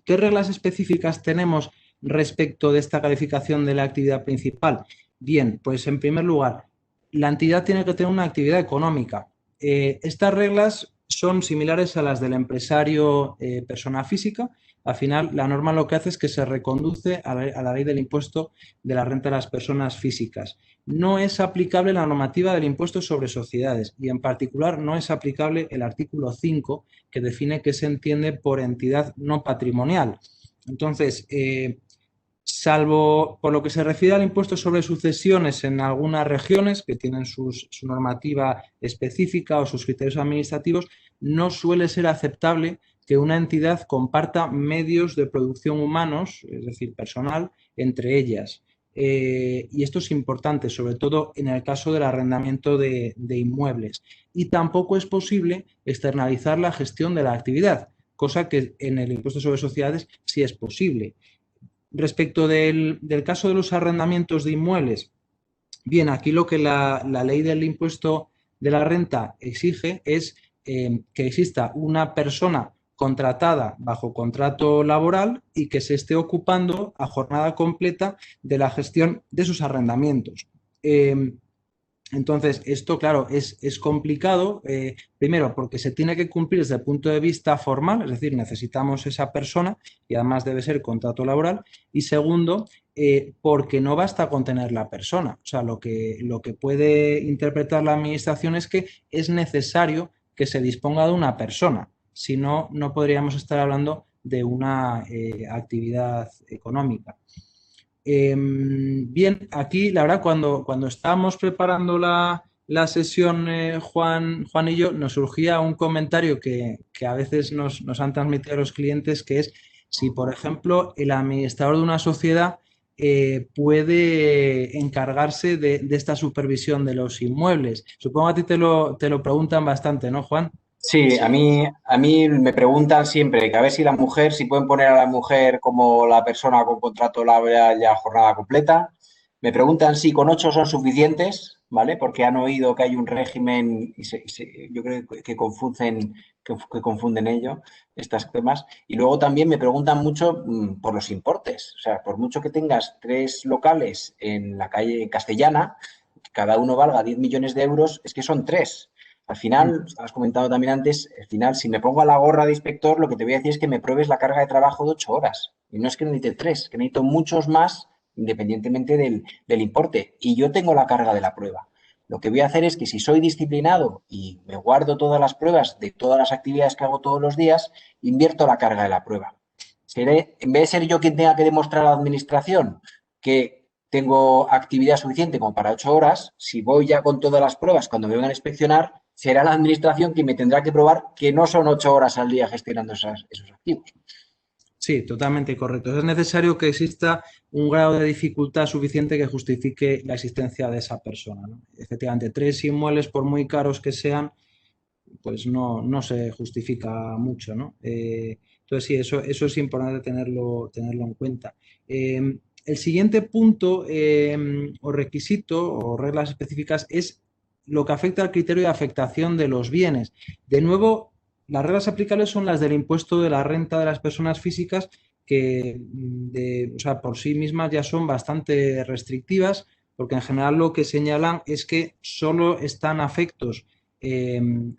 ¿Qué reglas específicas tenemos respecto de esta calificación de la actividad principal? Bien, pues en primer lugar, la entidad tiene que tener una actividad económica. Estas reglas son similares a las del empresario persona física. Al final, la norma lo que hace es que se reconduce a la ley del impuesto de la renta de las personas físicas. No es aplicable la normativa del impuesto sobre sociedades y en particular no es aplicable el artículo 5 que define qué se entiende por entidad no patrimonial. Entonces, salvo por lo que se refiere al impuesto sobre sucesiones en algunas regiones que tienen su normativa específica o sus criterios administrativos, no suele ser aceptable que una entidad comparta medios de producción humanos, es decir, personal, entre ellas. Y esto es importante, sobre todo en el caso del arrendamiento de inmuebles. Y tampoco es posible externalizar la gestión de la actividad, cosa que en el impuesto sobre sociedades sí es posible. Respecto del caso de los arrendamientos de inmuebles, bien, aquí lo que la ley del impuesto de la renta exige es que exista una persona contratada bajo contrato laboral y que se esté ocupando a jornada completa de la gestión de sus arrendamientos. Entonces, esto, claro, es complicado, primero porque se tiene que cumplir desde el punto de vista formal, es decir, necesitamos esa persona y además debe ser contrato laboral, y segundo, porque no basta con tener la persona. O sea, lo que puede interpretar la administración es que es necesario que se disponga de una persona, si no, no podríamos estar hablando de una actividad económica. Bien, aquí la verdad cuando estábamos preparando la sesión, Juan y yo, nos surgía un comentario que a veces nos han transmitido los clientes, que es si, por ejemplo, el administrador de una sociedad puede encargarse de esta supervisión de los inmuebles. Supongo a ti te lo preguntan bastante, ¿no, Juan? Sí, a mí me preguntan siempre que a ver si la mujer, si pueden poner a la mujer como la persona con contrato laboral ya jornada completa. Me preguntan si con 8 son suficientes, ¿vale? Porque han oído que hay un régimen y yo creo que confunden ello, estas temas. Y luego también me preguntan mucho por los importes. O sea, por mucho que tengas 3 locales en la calle Castellana, cada uno valga 10 millones de euros, es que son 3. Al final, has comentado también antes, al final, si me pongo a la gorra de inspector, lo que te voy a decir es que me pruebes la carga de trabajo de 8 horas. Y no es que necesite 3, que necesito muchos más independientemente del importe. Y yo tengo la carga de la prueba. Lo que voy a hacer es que si soy disciplinado y me guardo todas las pruebas de todas las actividades que hago todos los días, invierto la carga de la prueba. Seré, en vez de ser yo quien tenga que demostrar a la administración que tengo actividad suficiente como para 8 horas, si voy ya con todas las pruebas cuando me vengan a inspeccionar, será la administración quien me tendrá que probar que no son 8 horas al día gestionando esos activos. Sí, totalmente correcto. Es necesario que exista un grado de dificultad suficiente que justifique la existencia de esa persona, ¿no? Efectivamente, 3 inmuebles, por muy caros que sean, pues no se justifica mucho, ¿no? Entonces, sí, eso es importante tenerlo en cuenta. El siguiente punto o requisito o reglas específicas es lo que afecta al criterio de afectación de los bienes. De nuevo, las reglas aplicables son las del impuesto de la renta de las personas físicas que o sea, por sí mismas ya son bastante restrictivas porque en general lo que señalan es que solo están afectos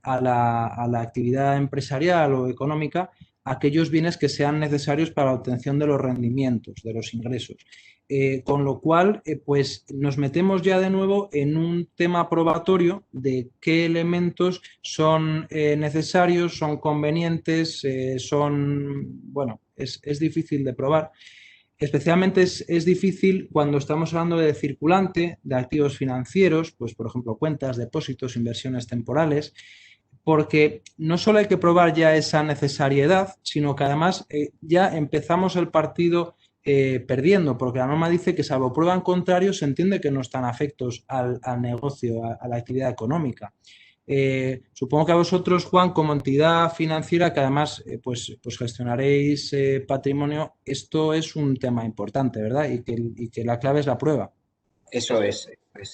a la actividad empresarial o económica aquellos bienes que sean necesarios para la obtención de los rendimientos, de los ingresos. Con lo cual, pues nos metemos ya de nuevo en un tema probatorio de qué elementos son necesarios, son convenientes, bueno, es difícil de probar. Especialmente es difícil cuando estamos hablando de circulante, de activos financieros, pues por ejemplo cuentas, depósitos, inversiones temporales, porque no solo hay que probar ya esa necesariedad, sino que además ya empezamos el partido perdiendo, porque la norma dice que salvo prueba en contrario se entiende que no están afectos al negocio, a la actividad económica. Supongo que a vosotros, Juan, como entidad financiera que además pues gestionaréis patrimonio, esto es un tema importante, ¿verdad? Y que la clave es la prueba. Eso es,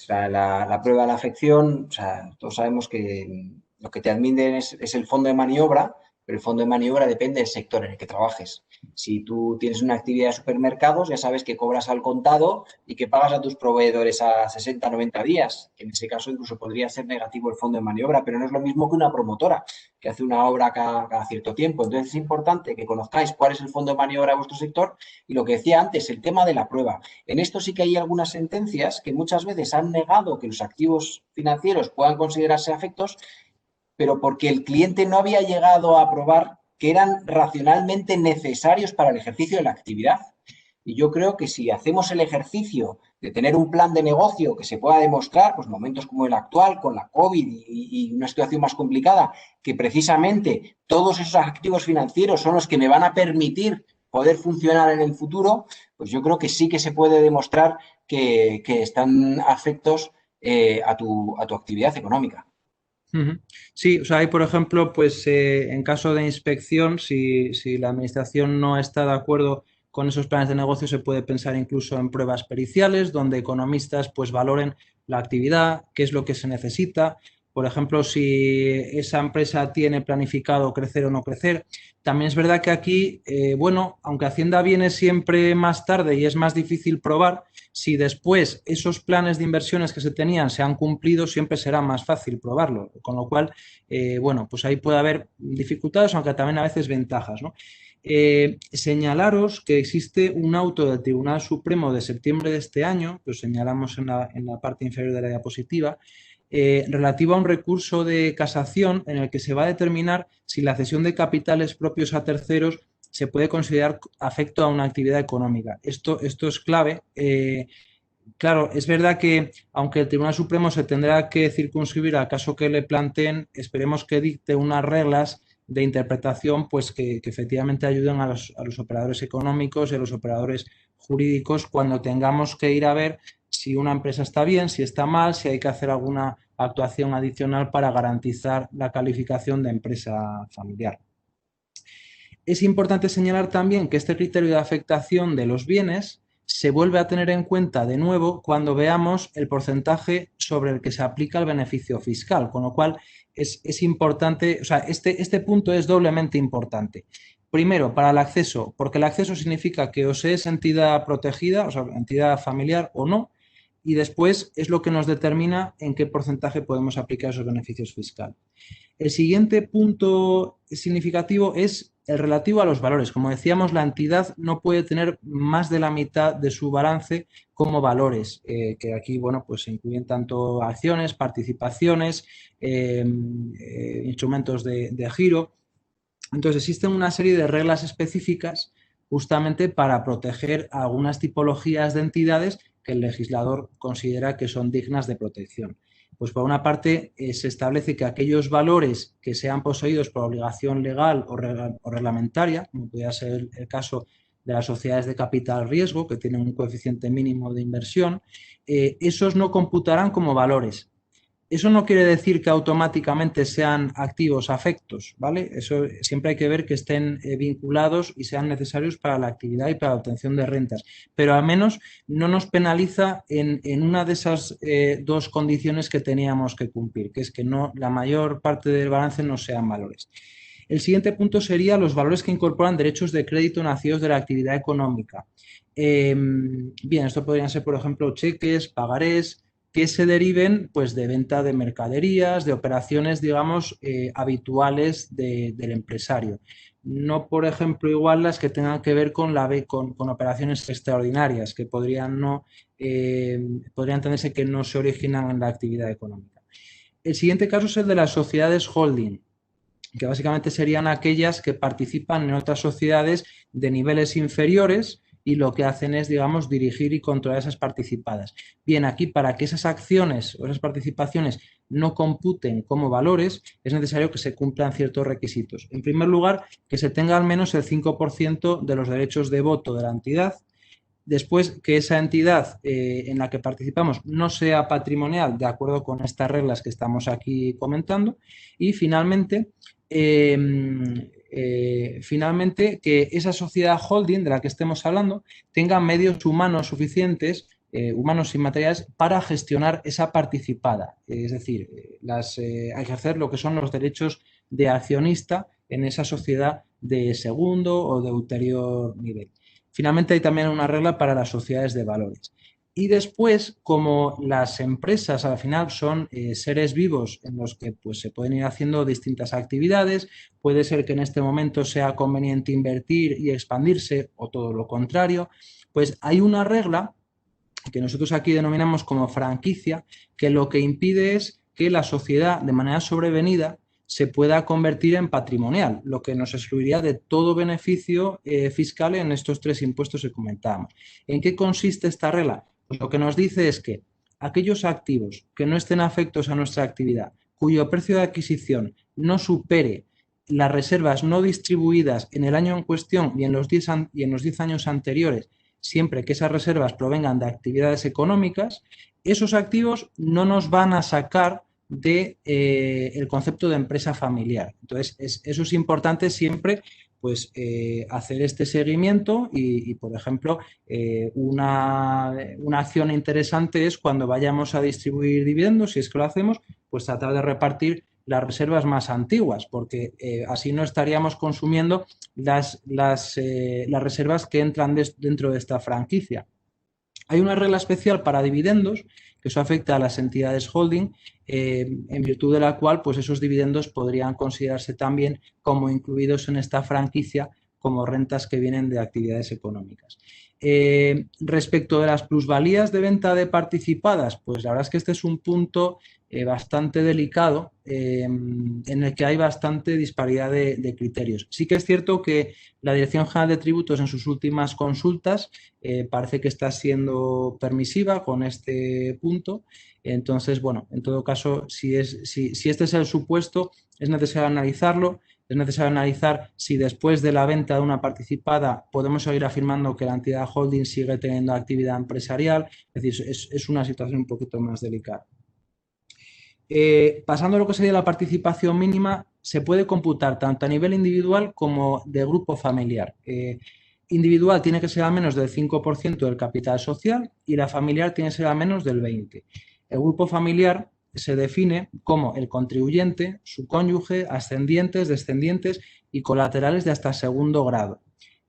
la prueba de la afección. O sea, todos sabemos que lo que te admiten es el fondo de maniobra, pero el fondo de maniobra depende del sector en el que trabajes. Si tú tienes una actividad de supermercados, ya sabes que cobras al contado y que pagas a tus proveedores a 60, 90 días. En ese caso incluso podría ser negativo el fondo de maniobra, pero no es lo mismo que una promotora que hace una obra cada cierto tiempo. Entonces es importante que conozcáis cuál es el fondo de maniobra de vuestro sector y lo que decía antes, el tema de la prueba. En esto sí que hay algunas sentencias que muchas veces han negado que los activos financieros puedan considerarse afectos, pero porque el cliente no había llegado a probar que eran racionalmente necesarios para el ejercicio de la actividad. Y yo creo que si hacemos el ejercicio de tener un plan de negocio que se pueda demostrar, pues momentos como el actual, con la COVID y una situación más complicada, que precisamente todos esos activos financieros son los que me van a permitir poder funcionar en el futuro, pues yo creo que sí que se puede demostrar que están afectos a tu actividad económica. Ujú. Sí, o sea, hay, por ejemplo, pues en caso de inspección, si la administración no está de acuerdo con esos planes de negocio, se puede pensar incluso en pruebas periciales, donde economistas pues valoren la actividad, qué es lo que se necesita, por ejemplo, si esa empresa tiene planificado crecer o no crecer. También es verdad que aquí, bueno, aunque Hacienda viene siempre más tarde y es más difícil probar, si después esos planes de inversiones que se tenían se han cumplido, siempre será más fácil probarlo. Con lo cual, bueno, pues ahí puede haber dificultades, aunque también a veces ventajas, ¿no? Señalaros que existe un auto del Tribunal Supremo de septiembre de este año, que os señalamos en la parte inferior de la diapositiva, relativo a un recurso de casación en el que se va a determinar si la cesión de capitales propios a terceros se puede considerar afecto a una actividad económica. Esto es clave. Claro, es verdad que aunque el Tribunal Supremo se tendrá que circunscribir al caso que le planteen, esperemos que dicte unas reglas de interpretación pues que efectivamente ayuden a los operadores económicos y a los operadores jurídicos cuando tengamos que ir a ver si una empresa está bien, si está mal, si hay que hacer alguna actuación adicional para garantizar la calificación de empresa familiar. Es importante señalar también que este criterio de afectación de los bienes se vuelve a tener en cuenta de nuevo cuando veamos el porcentaje sobre el que se aplica el beneficio fiscal, con lo cual es importante, o sea, este punto es doblemente importante. Primero, para el acceso, porque el acceso significa que o se es entidad protegida, o sea, entidad familiar o no, y después es lo que nos determina en qué porcentaje podemos aplicar esos beneficios fiscales. El siguiente punto significativo es el relativo a los valores. Como decíamos, la entidad no puede tener más de la mitad de su balance como valores, que aquí, bueno, pues se incluyen tanto acciones, participaciones, instrumentos de giro. Entonces, existen una serie de reglas específicas justamente para proteger a algunas tipologías de entidades que el legislador considera que son dignas de protección. Pues por una parte se establece que aquellos valores que sean poseídos por obligación legal o reglamentaria, como podría ser el caso de las sociedades de capital riesgo, que tienen un coeficiente mínimo de inversión, esos no computarán como valores. Eso no quiere decir que automáticamente sean activos afectos, ¿vale? Eso siempre hay que ver que estén vinculados y sean necesarios para la actividad y para la obtención de rentas, pero al menos no nos penaliza en una de esas dos condiciones que teníamos que cumplir, que es que no, la mayor parte del balance no sean valores. El siguiente punto sería los valores que incorporan derechos de crédito nacidos de la actividad económica. Bien, esto podrían ser, por ejemplo, cheques, pagarés, que se deriven pues, de venta de mercaderías, de operaciones, digamos, habituales del empresario. No, por ejemplo, igual las que tengan que ver con operaciones extraordinarias, que podrían entenderse que no se originan en la actividad económica. El siguiente caso es el de las sociedades holding, que básicamente serían aquellas que participan en otras sociedades de niveles inferiores y lo que hacen es, digamos, dirigir y controlar esas participadas. Bien, aquí para que esas acciones o esas participaciones no computen como valores, es necesario que se cumplan ciertos requisitos. En primer lugar, que se tenga al menos el 5% de los derechos de voto de la entidad. Después, que esa entidad en la que participamos no sea patrimonial, de acuerdo con estas reglas que estamos aquí comentando. Y finalmente, que esa sociedad holding de la que estemos hablando tenga medios humanos suficientes, humanos y materiales, para gestionar esa participada, es decir, ejercer lo que son los derechos de accionista en esa sociedad de segundo o de ulterior nivel. Finalmente, hay también una regla para las sociedades de valores. Y después, como las empresas al final son seres vivos en los que pues, se pueden ir haciendo distintas actividades, puede ser que en este momento sea conveniente invertir y expandirse o todo lo contrario, pues hay una regla que nosotros aquí denominamos como franquicia, que lo que impide es que la sociedad de manera sobrevenida se pueda convertir en patrimonial, lo que nos excluiría de todo beneficio fiscal en estos tres impuestos que comentábamos. ¿En qué consiste esta regla? Pues lo que nos dice es que aquellos activos que no estén afectos a nuestra actividad, cuyo precio de adquisición no supere las reservas no distribuidas en el año en cuestión y en los 10 años anteriores, siempre que esas reservas provengan de actividades económicas, esos activos no nos van a sacar del concepto de empresa familiar. Entonces, eso es importante siempre pues hacer este seguimiento y, por ejemplo, una acción interesante es cuando vayamos a distribuir dividendos, si es que lo hacemos, pues tratar de repartir las reservas más antiguas, porque así no estaríamos consumiendo las reservas que entran dentro de esta franquicia. Hay una regla especial para dividendos, que eso afecta a las entidades holding, en virtud de la cual pues esos dividendos podrían considerarse también como incluidos en esta franquicia como rentas que vienen de actividades económicas. Respecto de las plusvalías de venta de participadas, pues la verdad es que este es un punto bastante delicado en el que hay bastante disparidad de criterios. Sí que es cierto que la Dirección General de Tributos en sus últimas consultas parece que está siendo permisiva con este punto. Entonces, bueno, en todo caso, si este es el supuesto, es necesario analizarlo. Es necesario analizar si después de la venta de una participada podemos seguir afirmando que la entidad holding sigue teniendo actividad empresarial. Es decir, es una situación un poquito más delicada. Pasando a lo que sería la participación mínima, se puede computar tanto a nivel individual como de grupo familiar. Individual tiene que ser a menos del 5% del capital social y la familiar tiene que ser a menos del 20%. El grupo familiar se define como el contribuyente, su cónyuge, ascendientes, descendientes y colaterales de hasta segundo grado.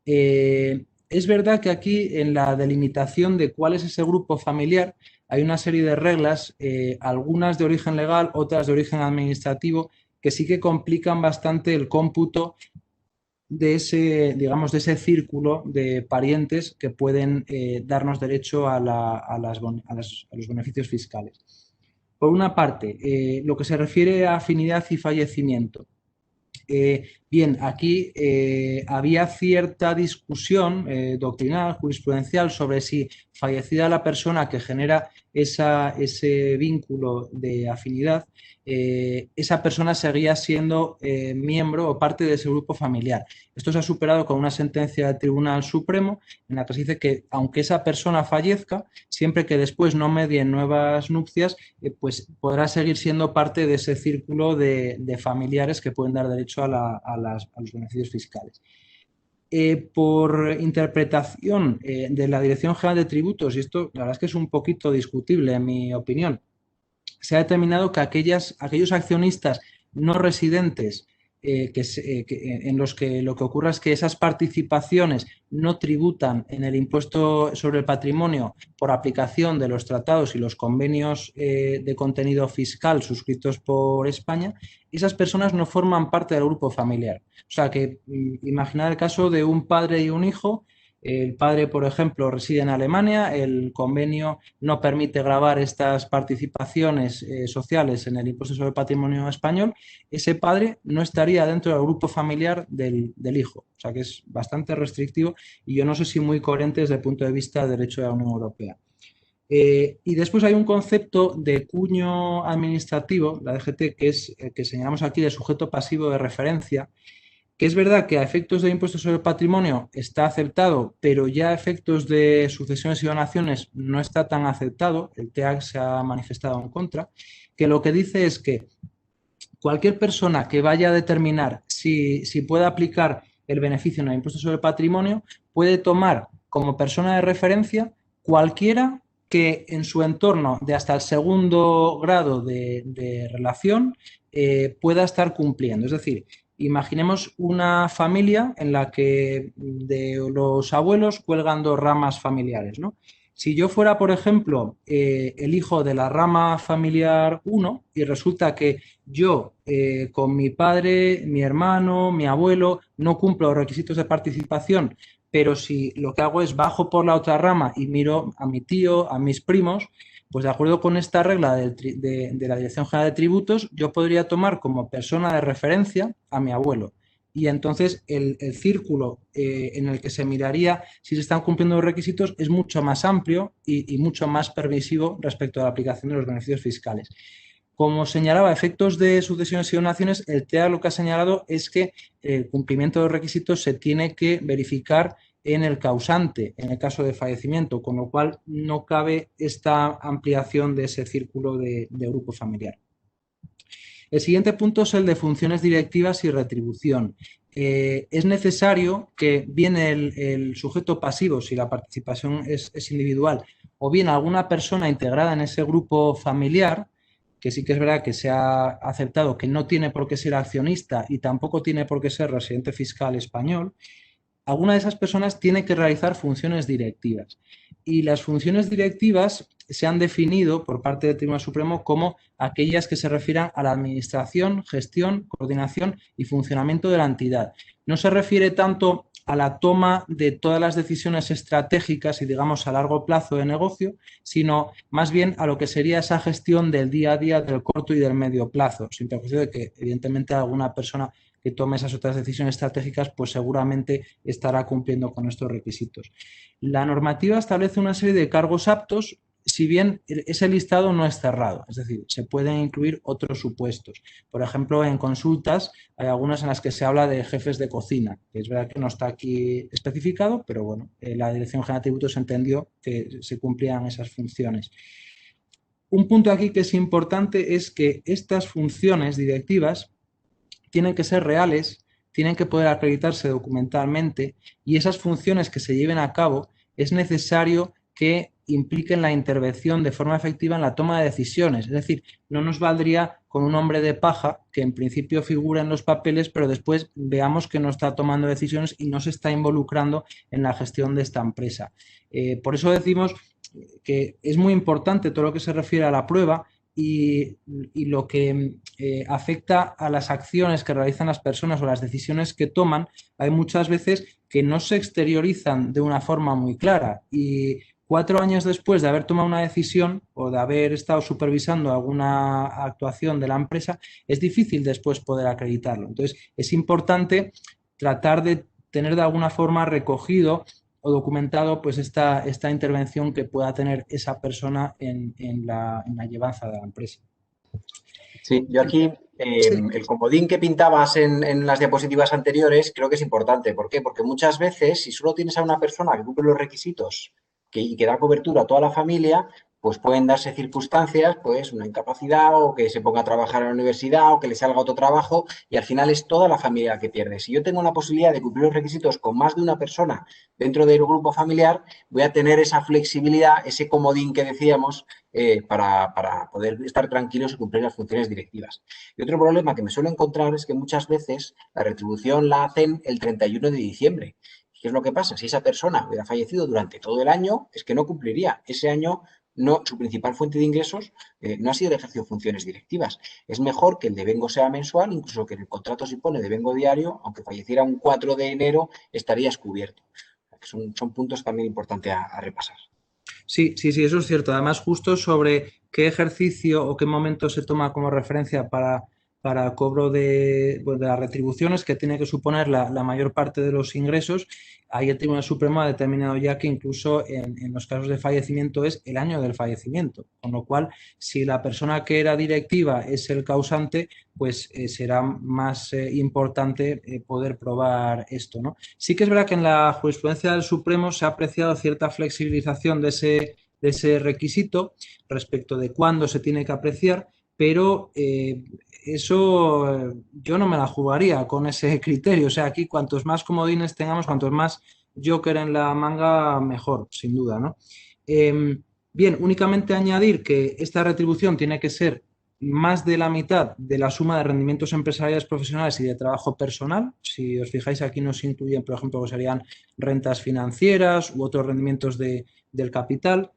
Es verdad que aquí en la delimitación de cuál es ese grupo familiar hay una serie de reglas, algunas de origen legal, otras de origen administrativo, que sí que complican bastante el cómputo de ese, digamos, de ese círculo de parientes que pueden darnos derecho a los beneficios fiscales. Por una parte, lo que se refiere a afinidad y fallecimiento. Bien, aquí había cierta discusión doctrinal, jurisprudencial, sobre si fallecida la persona que genera ese vínculo de afinidad, esa persona seguía siendo miembro o parte de ese grupo familiar. Esto se ha superado con una sentencia del Tribunal Supremo en la que se dice que aunque esa persona fallezca, siempre que después no medien nuevas nupcias, pues podrá seguir siendo parte de ese círculo de familiares que pueden dar derecho a los beneficios fiscales. Por interpretación de la Dirección General de Tributos, y esto la verdad es que es un poquito discutible en mi opinión, se ha determinado que aquellos accionistas no residentes en los que lo que ocurra es que esas participaciones no tributan en el impuesto sobre el patrimonio por aplicación de los tratados y los convenios de contenido fiscal suscritos por España, esas personas no forman parte del grupo familiar. O sea que imaginad el caso de un padre y un hijo. El padre, por ejemplo, reside en Alemania, el convenio no permite gravar estas participaciones sociales en el impuesto sobre el patrimonio español. Ese padre no estaría dentro del grupo familiar del hijo. O sea que es bastante restrictivo y yo no sé si muy coherente desde el punto de vista del derecho de la Unión Europea. Y después hay un concepto de cuño administrativo, la DGT, que es el que señalamos aquí de sujeto pasivo de referencia, que es verdad que a efectos de impuestos sobre el patrimonio está aceptado, pero ya a efectos de sucesiones y donaciones no está tan aceptado, el TEAC se ha manifestado en contra, que lo que dice es que cualquier persona que vaya a determinar si puede aplicar el beneficio en el impuesto sobre el patrimonio puede tomar como persona de referencia cualquiera que en su entorno de hasta el segundo grado de relación pueda estar cumpliendo. Es decir, imaginemos una familia en la que de los abuelos cuelgan dos ramas familiares, ¿no? Si yo fuera, por ejemplo, el hijo de la rama familiar 1 y resulta que yo con mi padre, mi hermano, mi abuelo no cumplo los requisitos de participación, pero si lo que hago es bajo por la otra rama y miro a mi tío, a mis primos, pues de acuerdo con esta regla de la Dirección General de Tributos, yo podría tomar como persona de referencia a mi abuelo. Y entonces el círculo en el que se miraría si se están cumpliendo los requisitos es mucho más amplio y mucho más permisivo respecto a la aplicación de los beneficios fiscales. Como señalaba, efectos de sucesiones y donaciones, el TEA lo que ha señalado es que el cumplimiento de los requisitos se tiene que verificar en el causante, en el caso de fallecimiento, con lo cual no cabe esta ampliación de ese círculo de grupo familiar. El siguiente punto es el de funciones directivas y retribución. es necesario que bien el sujeto pasivo, si la participación es individual, o bien alguna persona integrada en ese grupo familiar, que sí que es verdad que se ha aceptado que no tiene por qué ser accionista y tampoco tiene por qué ser residente fiscal español, alguna de esas personas tiene que realizar funciones directivas. Y las funciones directivas se han definido por parte del Tribunal Supremo como aquellas que se refieran a la administración, gestión, coordinación y funcionamiento de la entidad. No se refiere tanto a la toma de todas las decisiones estratégicas y, digamos, a largo plazo de negocio, sino más bien a lo que sería esa gestión del día a día, del corto y del medio plazo, sin perjuicio de que, evidentemente, alguna persona que tome esas otras decisiones estratégicas, pues seguramente estará cumpliendo con estos requisitos. La normativa establece una serie de cargos aptos, si bien ese listado no es cerrado, es decir, se pueden incluir otros supuestos. Por ejemplo, en consultas hay algunas en las que se habla de jefes de cocina, que es verdad que no está aquí especificado, pero bueno, la Dirección General de Tributos entendió que se cumplían esas funciones. Un punto aquí que es importante es que estas funciones directivas tienen que ser reales, tienen que poder acreditarse documentalmente y esas funciones que se lleven a cabo es necesario que impliquen la intervención de forma efectiva en la toma de decisiones. Es decir, no nos valdría con un hombre de paja que en principio figura en los papeles, pero después veamos que no está tomando decisiones y no se está involucrando en la gestión de esta empresa. Por eso decimos que es muy importante todo lo que se refiere a la prueba y lo que afecta a las acciones que realizan las personas o las decisiones que toman, hay muchas veces que no se exteriorizan de una forma muy clara y 4 años después de haber tomado una decisión o de haber estado supervisando alguna actuación de la empresa, es difícil después poder acreditarlo. Entonces, es importante tratar de tener de alguna forma recogido o documentado pues esta intervención que pueda tener esa persona en la llevanza de la empresa. Sí, yo aquí Sí. el comodín que pintabas en las diapositivas anteriores creo que es importante. ¿Por qué? Porque muchas veces, si solo tienes a una persona que cumple los requisitos y que da cobertura a toda la familia, pues pueden darse circunstancias, pues una incapacidad o que se ponga a trabajar en la universidad o que le salga otro trabajo y al final es toda la familia la que pierde. Si yo tengo la posibilidad de cumplir los requisitos con más de una persona dentro del grupo familiar, voy a tener esa flexibilidad, ese comodín que decíamos, para poder estar tranquilos y cumplir las funciones directivas. Y otro problema que me suelo encontrar es que muchas veces la retribución la hacen el 31 de diciembre. ¿Qué es lo que pasa? Si esa persona hubiera fallecido durante todo el año, es que no cumpliría. Ese año no, su principal fuente de ingresos no ha sido el ejercicio de funciones directivas. Es mejor que el devengo sea mensual, incluso que en el contrato se pone devengo diario, aunque falleciera un 4 de enero, estarías cubierto. Son puntos también importantes a repasar. Sí, sí, sí, eso es cierto. Además, justo sobre qué ejercicio o qué momento se toma como referencia para el cobro pues, de las retribuciones que tiene que suponer la mayor parte de los ingresos, ahí el Tribunal Supremo ha determinado ya que incluso en los casos de fallecimiento es el año del fallecimiento, con lo cual, si la persona que era directiva es el causante, pues será más importante poder probar esto, ¿no? Sí que es verdad que en la jurisprudencia del Supremo se ha apreciado cierta flexibilización de ese requisito respecto de cuándo se tiene que apreciar, pero eso yo no me la jugaría con ese criterio. O sea, aquí cuantos más comodines tengamos, cuantos más Joker en la manga, mejor, sin duda, ¿no? Bien, únicamente añadir que esta retribución tiene que ser más de la mitad de la suma de rendimientos empresariales profesionales y de trabajo personal. Si os fijáis, aquí no se incluyen, por ejemplo, serían rentas financieras u otros rendimientos del capital.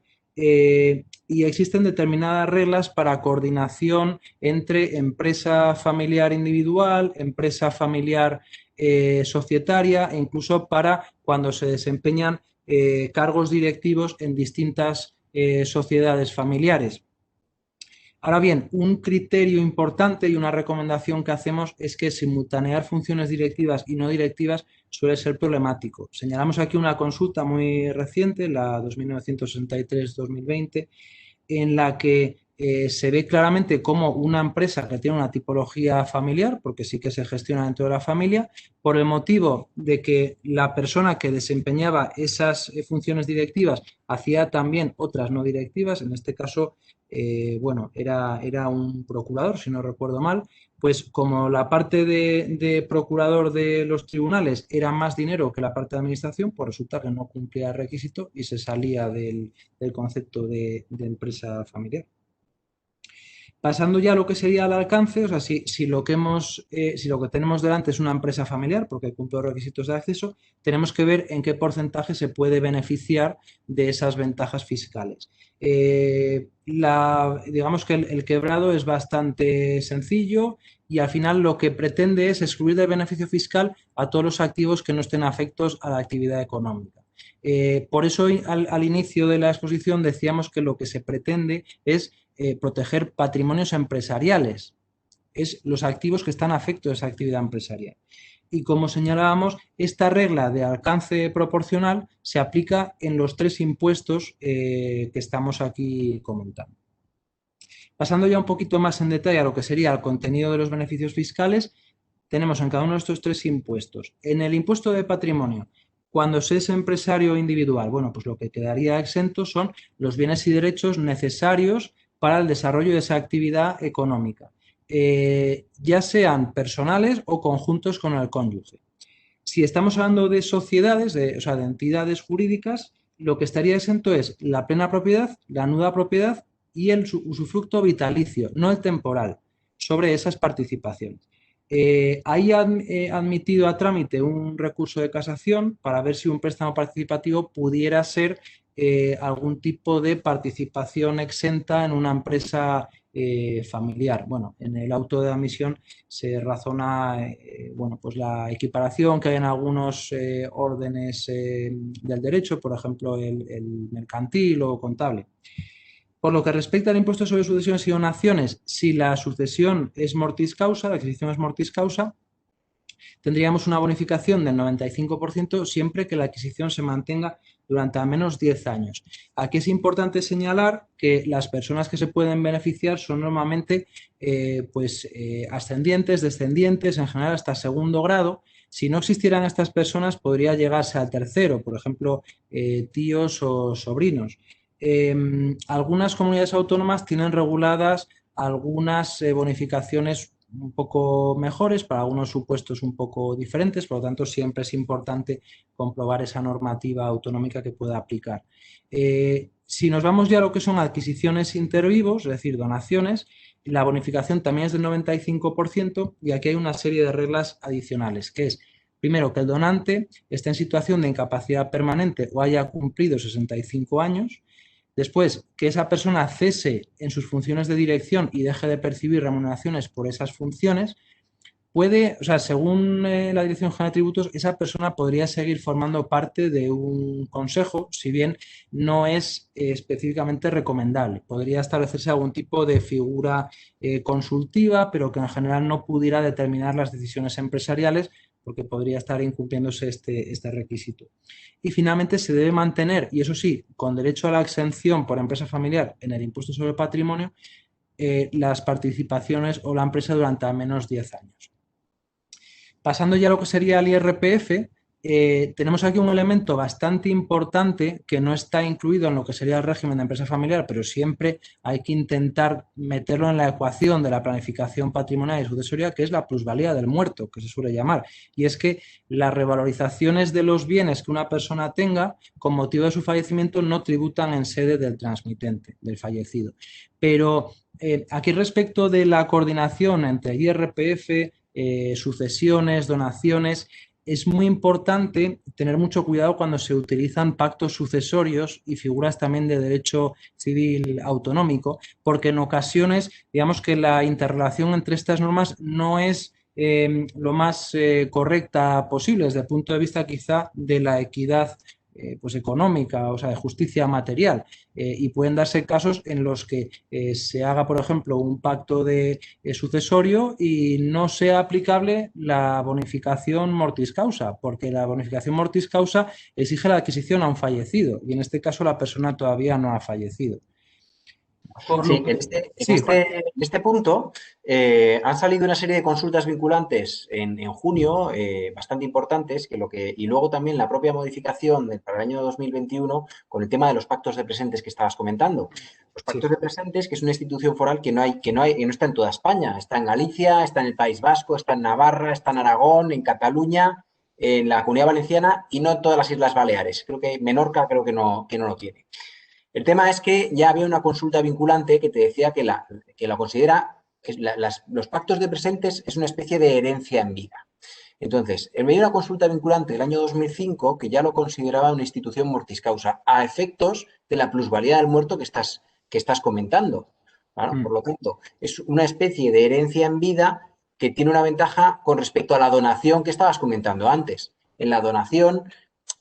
Y existen determinadas reglas para coordinación entre empresa familiar individual, empresa familiar societaria e incluso para cuando se desempeñan cargos directivos en distintas sociedades familiares. Ahora bien, un criterio importante y una recomendación que hacemos es que simultanear funciones directivas y no directivas suele ser problemático. Señalamos aquí una consulta muy reciente, la 2963-2020, en la que se ve claramente cómo una empresa que tiene una tipología familiar, porque sí que se gestiona dentro de la familia, por el motivo de que la persona que desempeñaba esas funciones directivas hacía también otras no directivas, en este caso, bueno, era un procurador, si no recuerdo mal, pues como la parte de procurador de los tribunales era más dinero que la parte de administración, pues resulta que no cumplía el requisito y se salía del concepto de empresa familiar. Pasando ya a lo que sería el alcance, o sea, si lo que tenemos delante es una empresa familiar, porque cumple los requisitos de acceso, tenemos que ver en qué porcentaje se puede beneficiar de esas ventajas fiscales. Digamos que el quebrado es bastante sencillo y al final lo que pretende es excluir del beneficio fiscal a todos los activos que no estén afectos a la actividad económica. Por eso al inicio de la exposición decíamos que lo que se pretende es proteger patrimonios empresariales, es los activos que están afectos a esa actividad empresarial. Y como señalábamos, esta regla de alcance proporcional se aplica en los 3 impuestos que estamos aquí comentando. Pasando ya un poquito más en detalle a lo que sería el contenido de los beneficios fiscales, tenemos en cada uno de estos 3 impuestos. En el impuesto de patrimonio, cuando se es empresario individual, bueno, pues lo que quedaría exento son los bienes y derechos necesarios para el desarrollo de esa actividad económica, ya sean personales o conjuntos con el cónyuge. Si estamos hablando de sociedades, o sea, de entidades jurídicas, lo que estaría exento es la plena propiedad, la nuda propiedad y el usufructo vitalicio, no el temporal, sobre esas participaciones. Ahí han admitido a trámite un recurso de casación para ver si un préstamo participativo pudiera ser algún tipo de participación exenta en una empresa familiar. Bueno, en el auto de admisión se razona bueno, pues la equiparación que hay en algunos órdenes del derecho, por ejemplo, el mercantil o contable. Por lo que respecta al impuesto sobre sucesiones y donaciones, si la sucesión es mortis causa, la adquisición es mortis causa, tendríamos una bonificación del 95% siempre que la adquisición se mantenga durante al menos 10 años. Aquí es importante señalar que las personas que se pueden beneficiar son normalmente ascendientes, descendientes, en general hasta segundo grado. Si no existieran estas personas, podría llegarse al tercero, por ejemplo, tíos o sobrinos. Algunas comunidades autónomas tienen reguladas algunas bonificaciones un poco mejores, para algunos supuestos un poco diferentes, por lo tanto siempre es importante comprobar esa normativa autonómica que pueda aplicar. Si nos vamos ya a lo que son adquisiciones inter vivos, es decir, donaciones, la bonificación también es del 95% y aquí hay una serie de reglas adicionales, que es, primero, que el donante esté en situación de incapacidad permanente o haya cumplido 65 años. Después, que esa persona cese en sus funciones de dirección y deje de percibir remuneraciones por esas funciones, puede, o sea, según la Dirección General de Tributos, esa persona podría seguir formando parte de un consejo, si bien no es específicamente recomendable. Podría establecerse algún tipo de figura consultiva, pero que en general no pudiera determinar las decisiones empresariales, porque podría estar incumpliéndose este requisito. Y finalmente se debe mantener, y eso sí, con derecho a la exención por empresa familiar en el impuesto sobre el patrimonio, las participaciones o la empresa durante al menos 10 años. Pasando ya a lo que sería el IRPF, tenemos aquí un elemento bastante importante que no está incluido en lo que sería el régimen de empresa familiar, pero siempre hay que intentar meterlo en la ecuación de la planificación patrimonial y sucesoria, que es la plusvalía del muerto, que se suele llamar. Y es que las revalorizaciones de los bienes que una persona tenga con motivo de su fallecimiento no tributan en sede del transmitente, del fallecido. Pero aquí respecto de la coordinación entre IRPF, sucesiones, donaciones, es muy importante tener mucho cuidado cuando se utilizan pactos sucesorios y figuras también de derecho civil autonómico, porque en ocasiones, digamos que la interrelación entre estas normas no es lo más correcta posible desde el punto de vista quizá de la equidad pues económica, o sea, de justicia material. Y pueden darse casos en los que se haga, por ejemplo, un pacto de sucesorio y no sea aplicable la bonificación mortis causa, porque la bonificación mortis causa exige la adquisición a un fallecido y en este caso la persona todavía no ha fallecido. Por Sí, lo en que... este, en Sí, Juan. este, en este punto han salido una serie de consultas vinculantes en junio bastante importantes y luego también la propia modificación para el año 2021 con el tema de los pactos de presentes que estabas comentando. Los pactos Sí. de presentes, que es una institución foral que no está en toda España, está en Galicia, está en el País Vasco, está en Navarra, está en Aragón, en Cataluña, en la Comunidad Valenciana y no en todas las Islas Baleares. Creo que Menorca que no lo tiene. El tema es que ya había una consulta vinculante que te decía que la considera, los pactos de presentes es una especie de herencia en vida. Entonces, en medio de una consulta vinculante del año 2005 que ya lo consideraba una institución mortis causa a efectos de la plusvalía del muerto que estás comentando. ¿Vale? Por Mm. lo tanto, es una especie de herencia en vida que tiene una ventaja con respecto a la donación que estabas comentando antes. En la donación,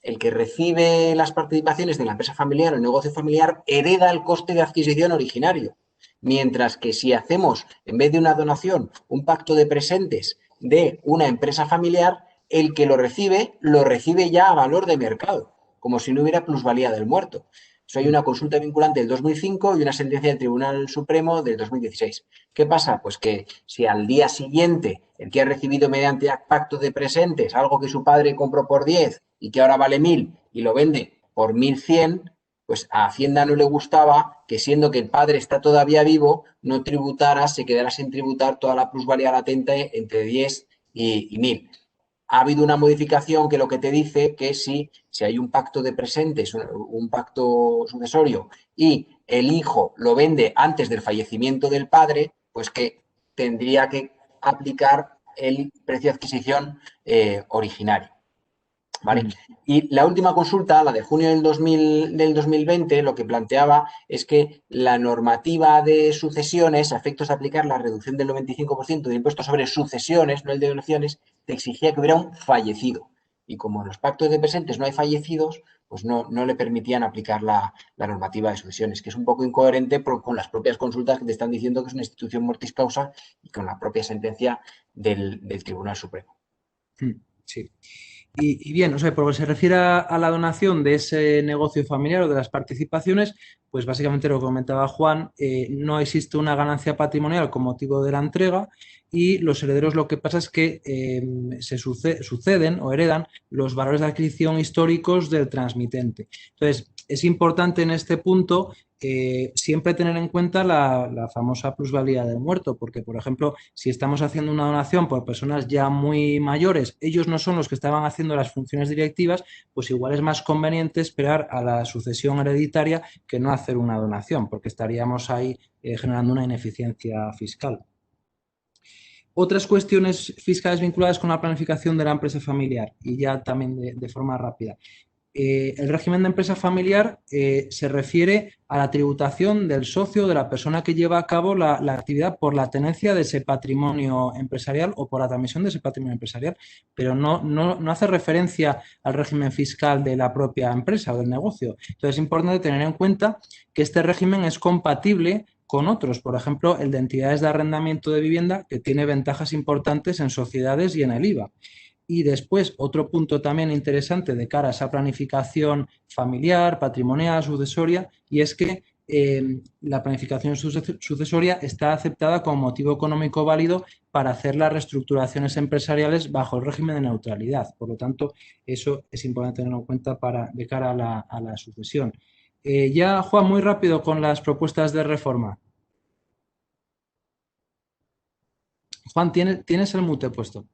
el que recibe las participaciones de la empresa familiar o el negocio familiar hereda el coste de adquisición originario. Mientras que si hacemos, en vez de una donación, un pacto de presentes de una empresa familiar, el que lo recibe ya a valor de mercado, como si no hubiera plusvalía del muerto. Eso hay Mm. una consulta vinculante del 2005 y una sentencia del Tribunal Supremo del 2016. ¿Qué pasa? Pues que si al día siguiente el que ha recibido mediante pacto de presentes algo que su padre compró por 10 y que ahora vale 1.000 y lo vende por 1.100, pues a Hacienda no le gustaba que siendo que el padre está todavía vivo, no tributara, se quedara sin tributar toda la plusvalía latente entre 10 y 1.000. Ha habido una modificación que lo que te dice que si hay un pacto de presentes, un pacto sucesorio, y el hijo lo vende antes del fallecimiento del padre, pues que tendría que aplicar el precio de adquisición originario. ¿Vale? Mm. Y la última consulta, la de junio del 2020, lo que planteaba es que la normativa de sucesiones, a efectos de aplicar la reducción del 95% de impuestos sobre sucesiones, no el de donaciones, te exigía que hubiera un fallecido. Y como en los pactos de presentes no hay fallecidos, pues no le permitían aplicar la normativa de sucesiones, que es un poco incoherente con las propias consultas que te están diciendo que es una institución mortis causa y con la propia sentencia del Tribunal Supremo. Mm. Sí. Y bien, o sea, por lo que se refiere a la donación de ese negocio familiar o de las participaciones, pues básicamente lo que comentaba Juan, no existe una ganancia patrimonial con motivo de la entrega y los herederos lo que pasa es que suceden o heredan los valores de adquisición históricos del transmitente. Entonces, es importante en este punto siempre tener en cuenta la famosa plusvalía del muerto, porque, por ejemplo, si estamos haciendo una donación por personas ya muy mayores, ellos no son los que estaban haciendo las funciones directivas, pues igual es más conveniente esperar a la sucesión hereditaria que no hacer una donación, porque estaríamos ahí generando una ineficiencia fiscal. Otras cuestiones fiscales vinculadas con la planificación de la empresa familiar y ya también de forma rápida. El régimen de empresa familiar se refiere a la tributación del socio, de la persona que lleva a cabo la actividad por la tenencia de ese patrimonio empresarial o por la transmisión de ese patrimonio empresarial, pero no hace referencia al régimen fiscal de la propia empresa o del negocio. Entonces es importante tener en cuenta que este régimen es compatible con otros, por ejemplo, el de entidades de arrendamiento de vivienda, que tiene ventajas importantes en sociedades y en el IVA. Y después, otro punto también interesante de cara a esa planificación familiar, patrimonial, sucesoria, y es que la planificación sucesoria está aceptada como motivo económico válido para hacer las reestructuraciones empresariales bajo el régimen de neutralidad. Por lo tanto, eso es importante tenerlo en cuenta de cara a la sucesión. Ya, Juan, muy rápido con las propuestas de reforma. Juan, tienes el mute puesto.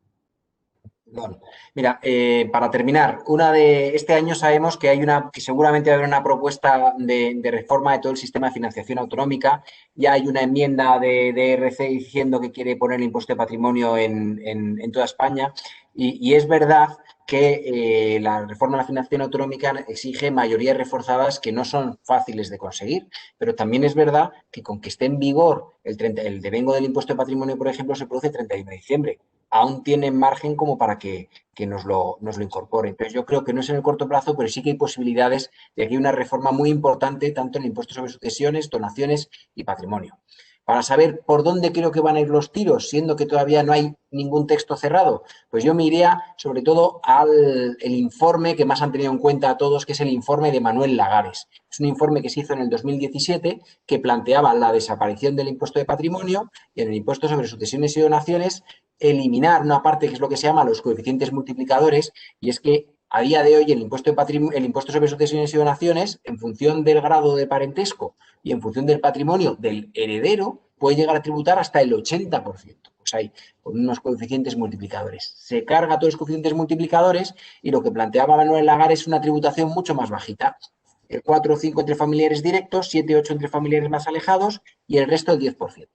Bueno, mira, para terminar, este año sabemos que seguramente va a haber una propuesta de reforma de todo el sistema de financiación autonómica. Ya hay una enmienda de RC diciendo que quiere poner el impuesto de patrimonio en toda España. Y es verdad que la reforma de la financiación autonómica exige mayorías reforzadas que no son fáciles de conseguir, pero también es verdad que con que esté en vigor el devengo del impuesto de patrimonio, por ejemplo, se produce el 31 de diciembre. Aún tienen margen como para que nos lo incorpore. Entonces, yo creo que no es en el corto plazo, pero sí que hay posibilidades de que haya una reforma muy importante tanto en el impuesto sobre sucesiones, donaciones y patrimonio. para saber por dónde creo que van a ir los tiros, siendo que todavía no hay ningún texto cerrado, pues yo me iría sobre todo al el informe que más han tenido en cuenta a todos, que es el informe de Manuel Lagares. Es un informe que se hizo en el 2017 que planteaba la desaparición del impuesto de patrimonio y en el impuesto sobre sucesiones y donaciones eliminar una parte que es lo que se llama los coeficientes multiplicadores, y es que a día de hoy el impuesto sobre sucesiones y donaciones, en función del grado de parentesco y en función del patrimonio del heredero, puede llegar a tributar hasta el 80%. Pues hay con unos coeficientes multiplicadores. Se carga todos los coeficientes multiplicadores y lo que planteaba Manuel Lagares es una tributación mucho más bajita. El 4 o 5 entre familiares directos, 7 o 8 entre familiares más alejados y el resto el 10%.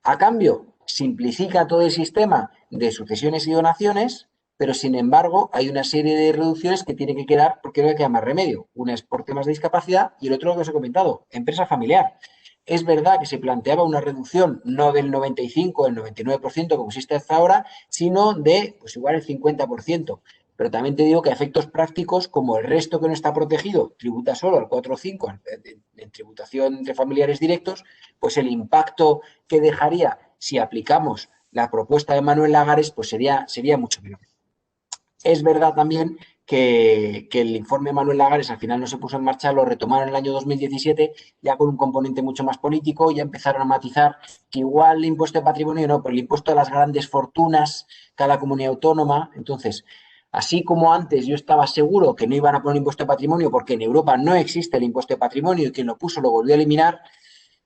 A cambio, simplifica todo el sistema de sucesiones y donaciones, pero sin embargo hay una serie de reducciones que tienen que quedar porque no queda más remedio. Una es por temas de discapacidad y el otro, lo que os he comentado, empresa familiar. Es verdad que se planteaba una reducción no del 95 o el 99% como existe hasta ahora, sino de pues igual el 50%. Pero también te digo que a efectos prácticos, como el resto que no está protegido tributa solo al 4 o 5 en tributación entre familiares directos, pues el impacto que dejaría si aplicamos la propuesta de Manuel Lagares pues sería mucho menor. Es verdad también que el informe de Manuel Lagares al final no se puso en marcha, lo retomaron en el año 2017 ya con un componente mucho más político, ya empezaron a matizar que igual el impuesto de patrimonio no, pero el impuesto a las grandes fortunas, cada comunidad autónoma. Entonces, así como antes yo estaba seguro que no iban a poner impuesto de patrimonio porque en Europa no existe el impuesto de patrimonio y quien lo puso lo volvió a eliminar,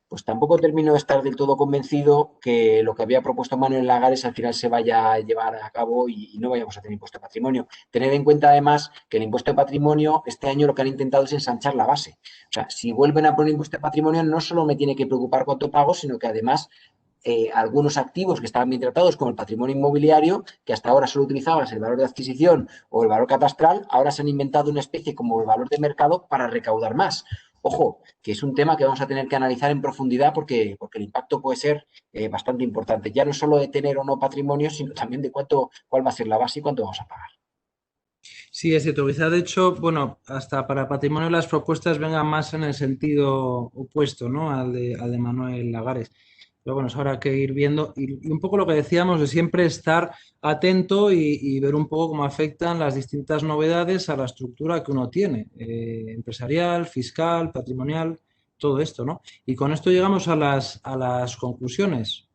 pues tampoco termino de estar del todo convencido que lo que había propuesto Manuel Lagares al final se vaya a llevar a cabo y no vayamos a tener impuesto de patrimonio. Tened en cuenta además que el impuesto de patrimonio este año lo que han intentado es ensanchar la base. O sea, si vuelven a poner impuesto de patrimonio no solo me tiene que preocupar cuánto pago, sino que además algunos activos que estaban bien tratados, como el patrimonio inmobiliario, que hasta ahora solo utilizabas el valor de adquisición o el valor catastral, ahora se han inventado una especie como el valor de mercado para recaudar más. Ojo, que es un tema que vamos a tener que analizar en profundidad porque el impacto puede ser bastante importante, ya no solo de tener o no patrimonio, sino también de cuál va a ser la base y cuánto vamos a pagar. Sí, es cierto. Quizá, de hecho, bueno, hasta para patrimonio las propuestas vengan más en el sentido opuesto, ¿no? Al de Manuel Lagares. Pero bueno, es ahora que ir viendo y un poco lo que decíamos de siempre estar atento y ver un poco cómo afectan las distintas novedades a la estructura que uno tiene, empresarial, fiscal, patrimonial, todo esto, ¿no? Y con esto llegamos a las conclusiones.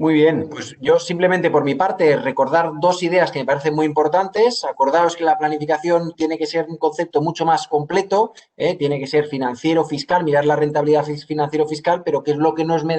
Muy bien, pues yo simplemente por mi parte recordar dos ideas que me parecen muy importantes. Acordaos que la planificación tiene que ser un concepto mucho más completo, tiene que ser financiero, fiscal, mirar la rentabilidad financiero fiscal, pero que es lo que no me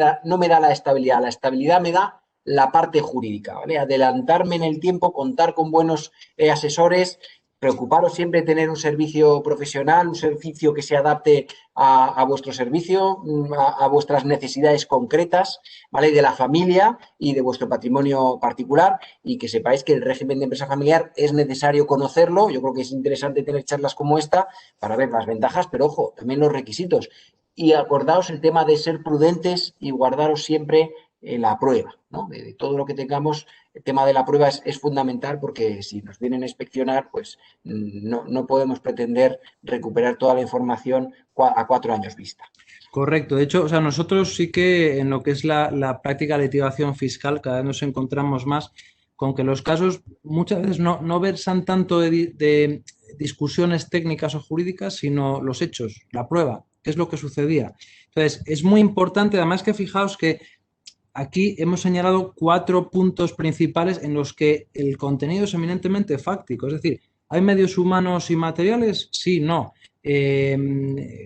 da la estabilidad. La estabilidad me da la parte jurídica, ¿vale? Adelantarme en el tiempo, contar con buenos asesores, preocuparos siempre de tener un servicio profesional, un servicio que se adapte a vuestro servicio, a vuestras necesidades concretas, ¿vale? De la familia y de vuestro patrimonio particular, y que sepáis que el régimen de empresa familiar es necesario conocerlo. Yo creo que es interesante tener charlas como esta para ver las ventajas, pero ojo, también los requisitos. Y acordaos el tema de ser prudentes y guardaros siempre la prueba, ¿no? De todo lo que tengamos, el tema de la prueba es fundamental porque si nos vienen a inspeccionar, pues no podemos pretender recuperar toda la información a 4 años vista. Correcto. De hecho, o sea, nosotros sí que en lo que es la práctica de litigación fiscal cada vez nos encontramos más con que los casos muchas veces no versan tanto de discusiones técnicas o jurídicas, sino los hechos, la prueba, qué es lo que sucedía. Entonces, es muy importante, además, que fijaos que aquí hemos señalado 4 puntos principales en los que el contenido es eminentemente fáctico. Es decir, ¿hay medios humanos y materiales? Sí, no.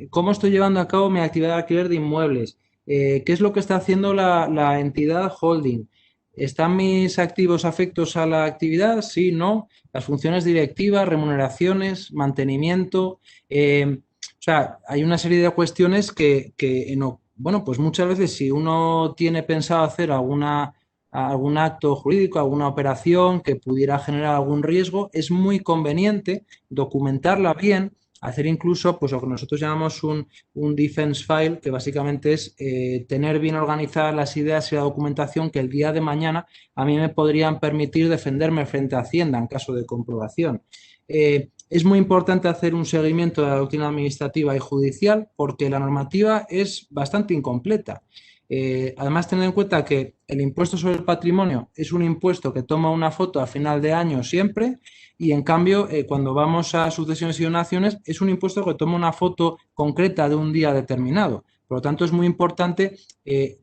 ¿Cómo estoy llevando a cabo mi actividad de alquiler de inmuebles? ¿Qué es lo que está haciendo la entidad holding? ¿Están mis activos afectos a la actividad? Sí, no. Las funciones directivas, remuneraciones, mantenimiento. O sea, hay una serie de cuestiones que bueno, pues muchas veces si uno tiene pensado hacer algún acto jurídico, alguna operación que pudiera generar algún riesgo, es muy conveniente documentarla bien, hacer incluso pues lo que nosotros llamamos un defense file, que básicamente es tener bien organizadas las ideas y la documentación que el día de mañana a mí me podrían permitir defenderme frente a Hacienda en caso de comprobación. es muy importante hacer un seguimiento de la rutina administrativa y judicial porque la normativa es bastante incompleta. Además, tener en cuenta que el impuesto sobre el patrimonio es un impuesto que toma una foto a final de año siempre y en cambio cuando vamos a sucesiones y donaciones es un impuesto que toma una foto concreta de un día determinado. Por lo tanto, es muy importante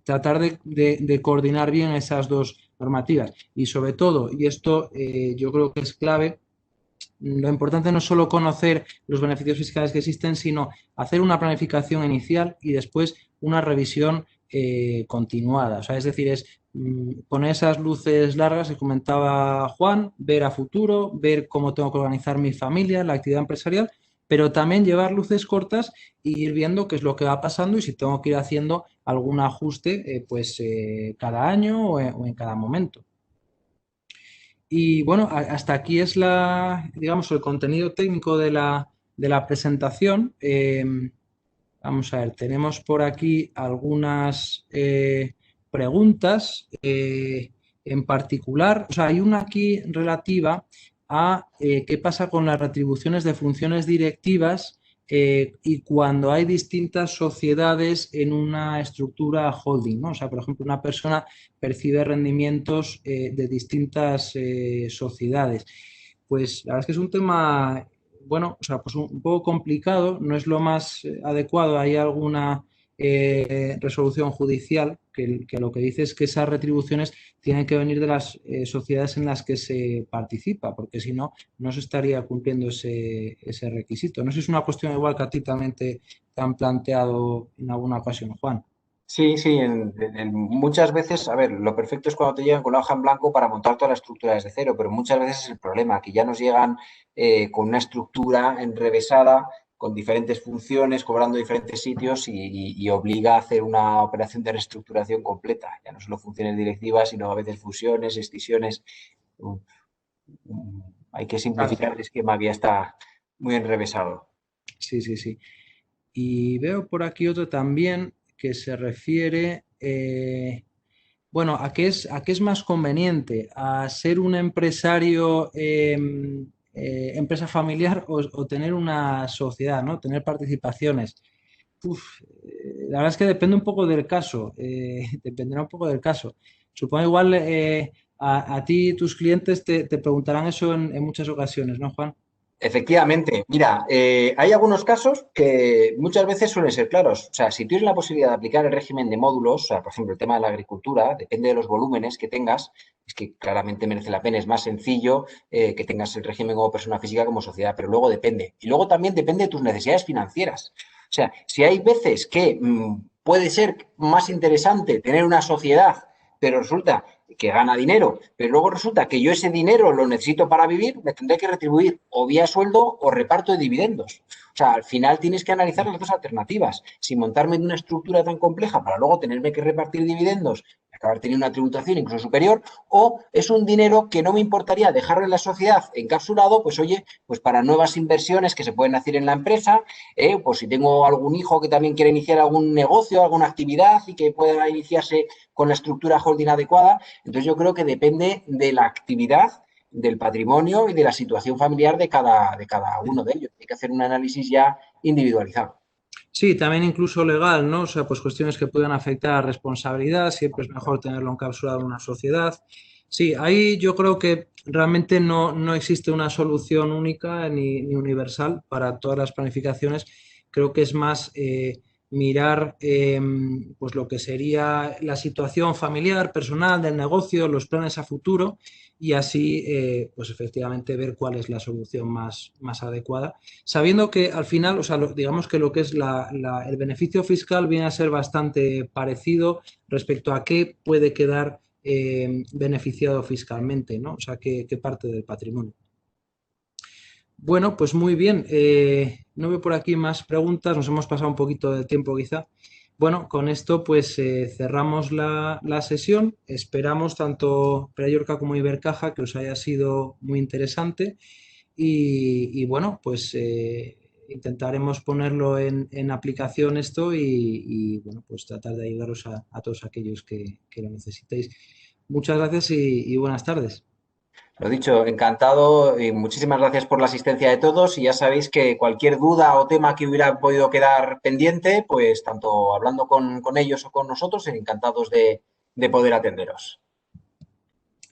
tratar de coordinar bien esas dos normativas y sobre todo, y esto yo creo que es clave, lo importante no es solo conocer los beneficios fiscales que existen, sino hacer una planificación inicial y después una revisión continuada. O sea, es decir, es poner esas luces largas que comentaba Juan, ver a futuro, ver cómo tengo que organizar mi familia, la actividad empresarial, pero también llevar luces cortas e ir viendo qué es lo que va pasando y si tengo que ir haciendo algún ajuste cada año o en cada momento. Y bueno, hasta aquí es digamos, el contenido técnico de la presentación. Vamos a ver, tenemos por aquí algunas preguntas en particular. O sea, hay una aquí relativa a qué pasa con las retribuciones de funciones directivas y cuando hay distintas sociedades en una estructura holding, ¿no? O sea, por ejemplo, una persona percibe rendimientos de distintas sociedades. Pues la verdad es que es un tema, bueno, o sea, pues un poco complicado, no es lo más adecuado. Hay alguna resolución judicial que lo que dice es que esas retribuciones tienen que venir de las sociedades en las que se participa, porque si no, no se estaría cumpliendo ese requisito. No sé si es una cuestión igual que a ti también te han planteado en alguna ocasión, Juan. Sí, sí, muchas veces, a ver, lo perfecto es cuando te llegan con la hoja en blanco para montar toda la estructura desde cero, pero muchas veces es el problema, que ya nos llegan con una estructura enrevesada, con diferentes funciones, cobrando diferentes sitios y obliga a hacer una operación de reestructuración completa, ya no solo funciones directivas, sino a veces fusiones, escisiones. Mm, Hay que Claro. simplificar el esquema que ya está muy enrevesado. Sí, sí, sí. Y veo por aquí otro también que se refiere, bueno, a qué es más conveniente, a ser un empresario, empresa familiar o tener una sociedad, ¿no? Tener participaciones. Uf, la verdad es que depende un poco del caso, dependerá un poco del caso. Supongo igual a ti y tus clientes te preguntarán eso en muchas ocasiones, ¿no, Juan? Efectivamente, mira, hay algunos casos que muchas veces suelen ser claros. O sea, si tienes la posibilidad de aplicar el régimen de módulos, o sea, por ejemplo, el tema de la agricultura, depende de los volúmenes que tengas, es que claramente merece la pena, es más sencillo que tengas el régimen como persona física como sociedad, pero luego depende. Y luego también depende de tus necesidades financieras. O sea, si hay veces que puede ser más interesante tener una sociedad, pero resulta que gana dinero, pero luego resulta que yo ese dinero lo necesito para vivir, me tendré que retribuir o vía sueldo o reparto de dividendos. O sea, al final tienes que analizar las dos alternativas. Si montarme en una estructura tan compleja para luego tenerme que repartir dividendos y acabar teniendo una tributación incluso superior, o es un dinero que no me importaría dejarlo en la sociedad encapsulado, pues oye, pues para nuevas inversiones que se pueden hacer en la empresa, pues si tengo algún hijo que también quiere iniciar algún negocio, alguna actividad y que pueda iniciarse con la estructura holding adecuada. Entonces yo creo que depende de la actividad, del patrimonio y de la situación familiar de cada uno de ellos. Hay que hacer un análisis ya individualizado. Sí, también incluso legal, ¿no? O sea, pues cuestiones que puedan afectar a responsabilidad, siempre es mejor tenerlo encapsulado en una sociedad. Sí, ahí yo creo que realmente no existe una solución única ni universal para todas las planificaciones. Creo que es más mirar pues lo que sería la situación familiar, personal, del negocio, los planes a futuro y así pues efectivamente ver cuál es la solución más adecuada sabiendo que al final, o sea, digamos que lo que es el beneficio fiscal viene a ser bastante parecido respecto a qué puede quedar beneficiado fiscalmente, ¿no? O sea, qué parte del patrimonio. Bueno, pues muy bien. No veo por aquí más preguntas, nos hemos pasado un poquito de tiempo quizá. Bueno, con esto pues cerramos la sesión. Esperamos tanto Preiorca como Ibercaja que os haya sido muy interesante y bueno, pues intentaremos ponerlo en aplicación esto bueno, pues tratar de ayudaros a todos aquellos que lo necesitéis. Muchas gracias y buenas tardes. Lo dicho, encantado y muchísimas gracias por la asistencia de todos y ya sabéis que cualquier duda o tema que hubiera podido quedar pendiente, pues tanto hablando con ellos o con nosotros, encantados de poder atenderos.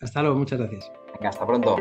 Hasta luego, muchas gracias. Venga, hasta pronto.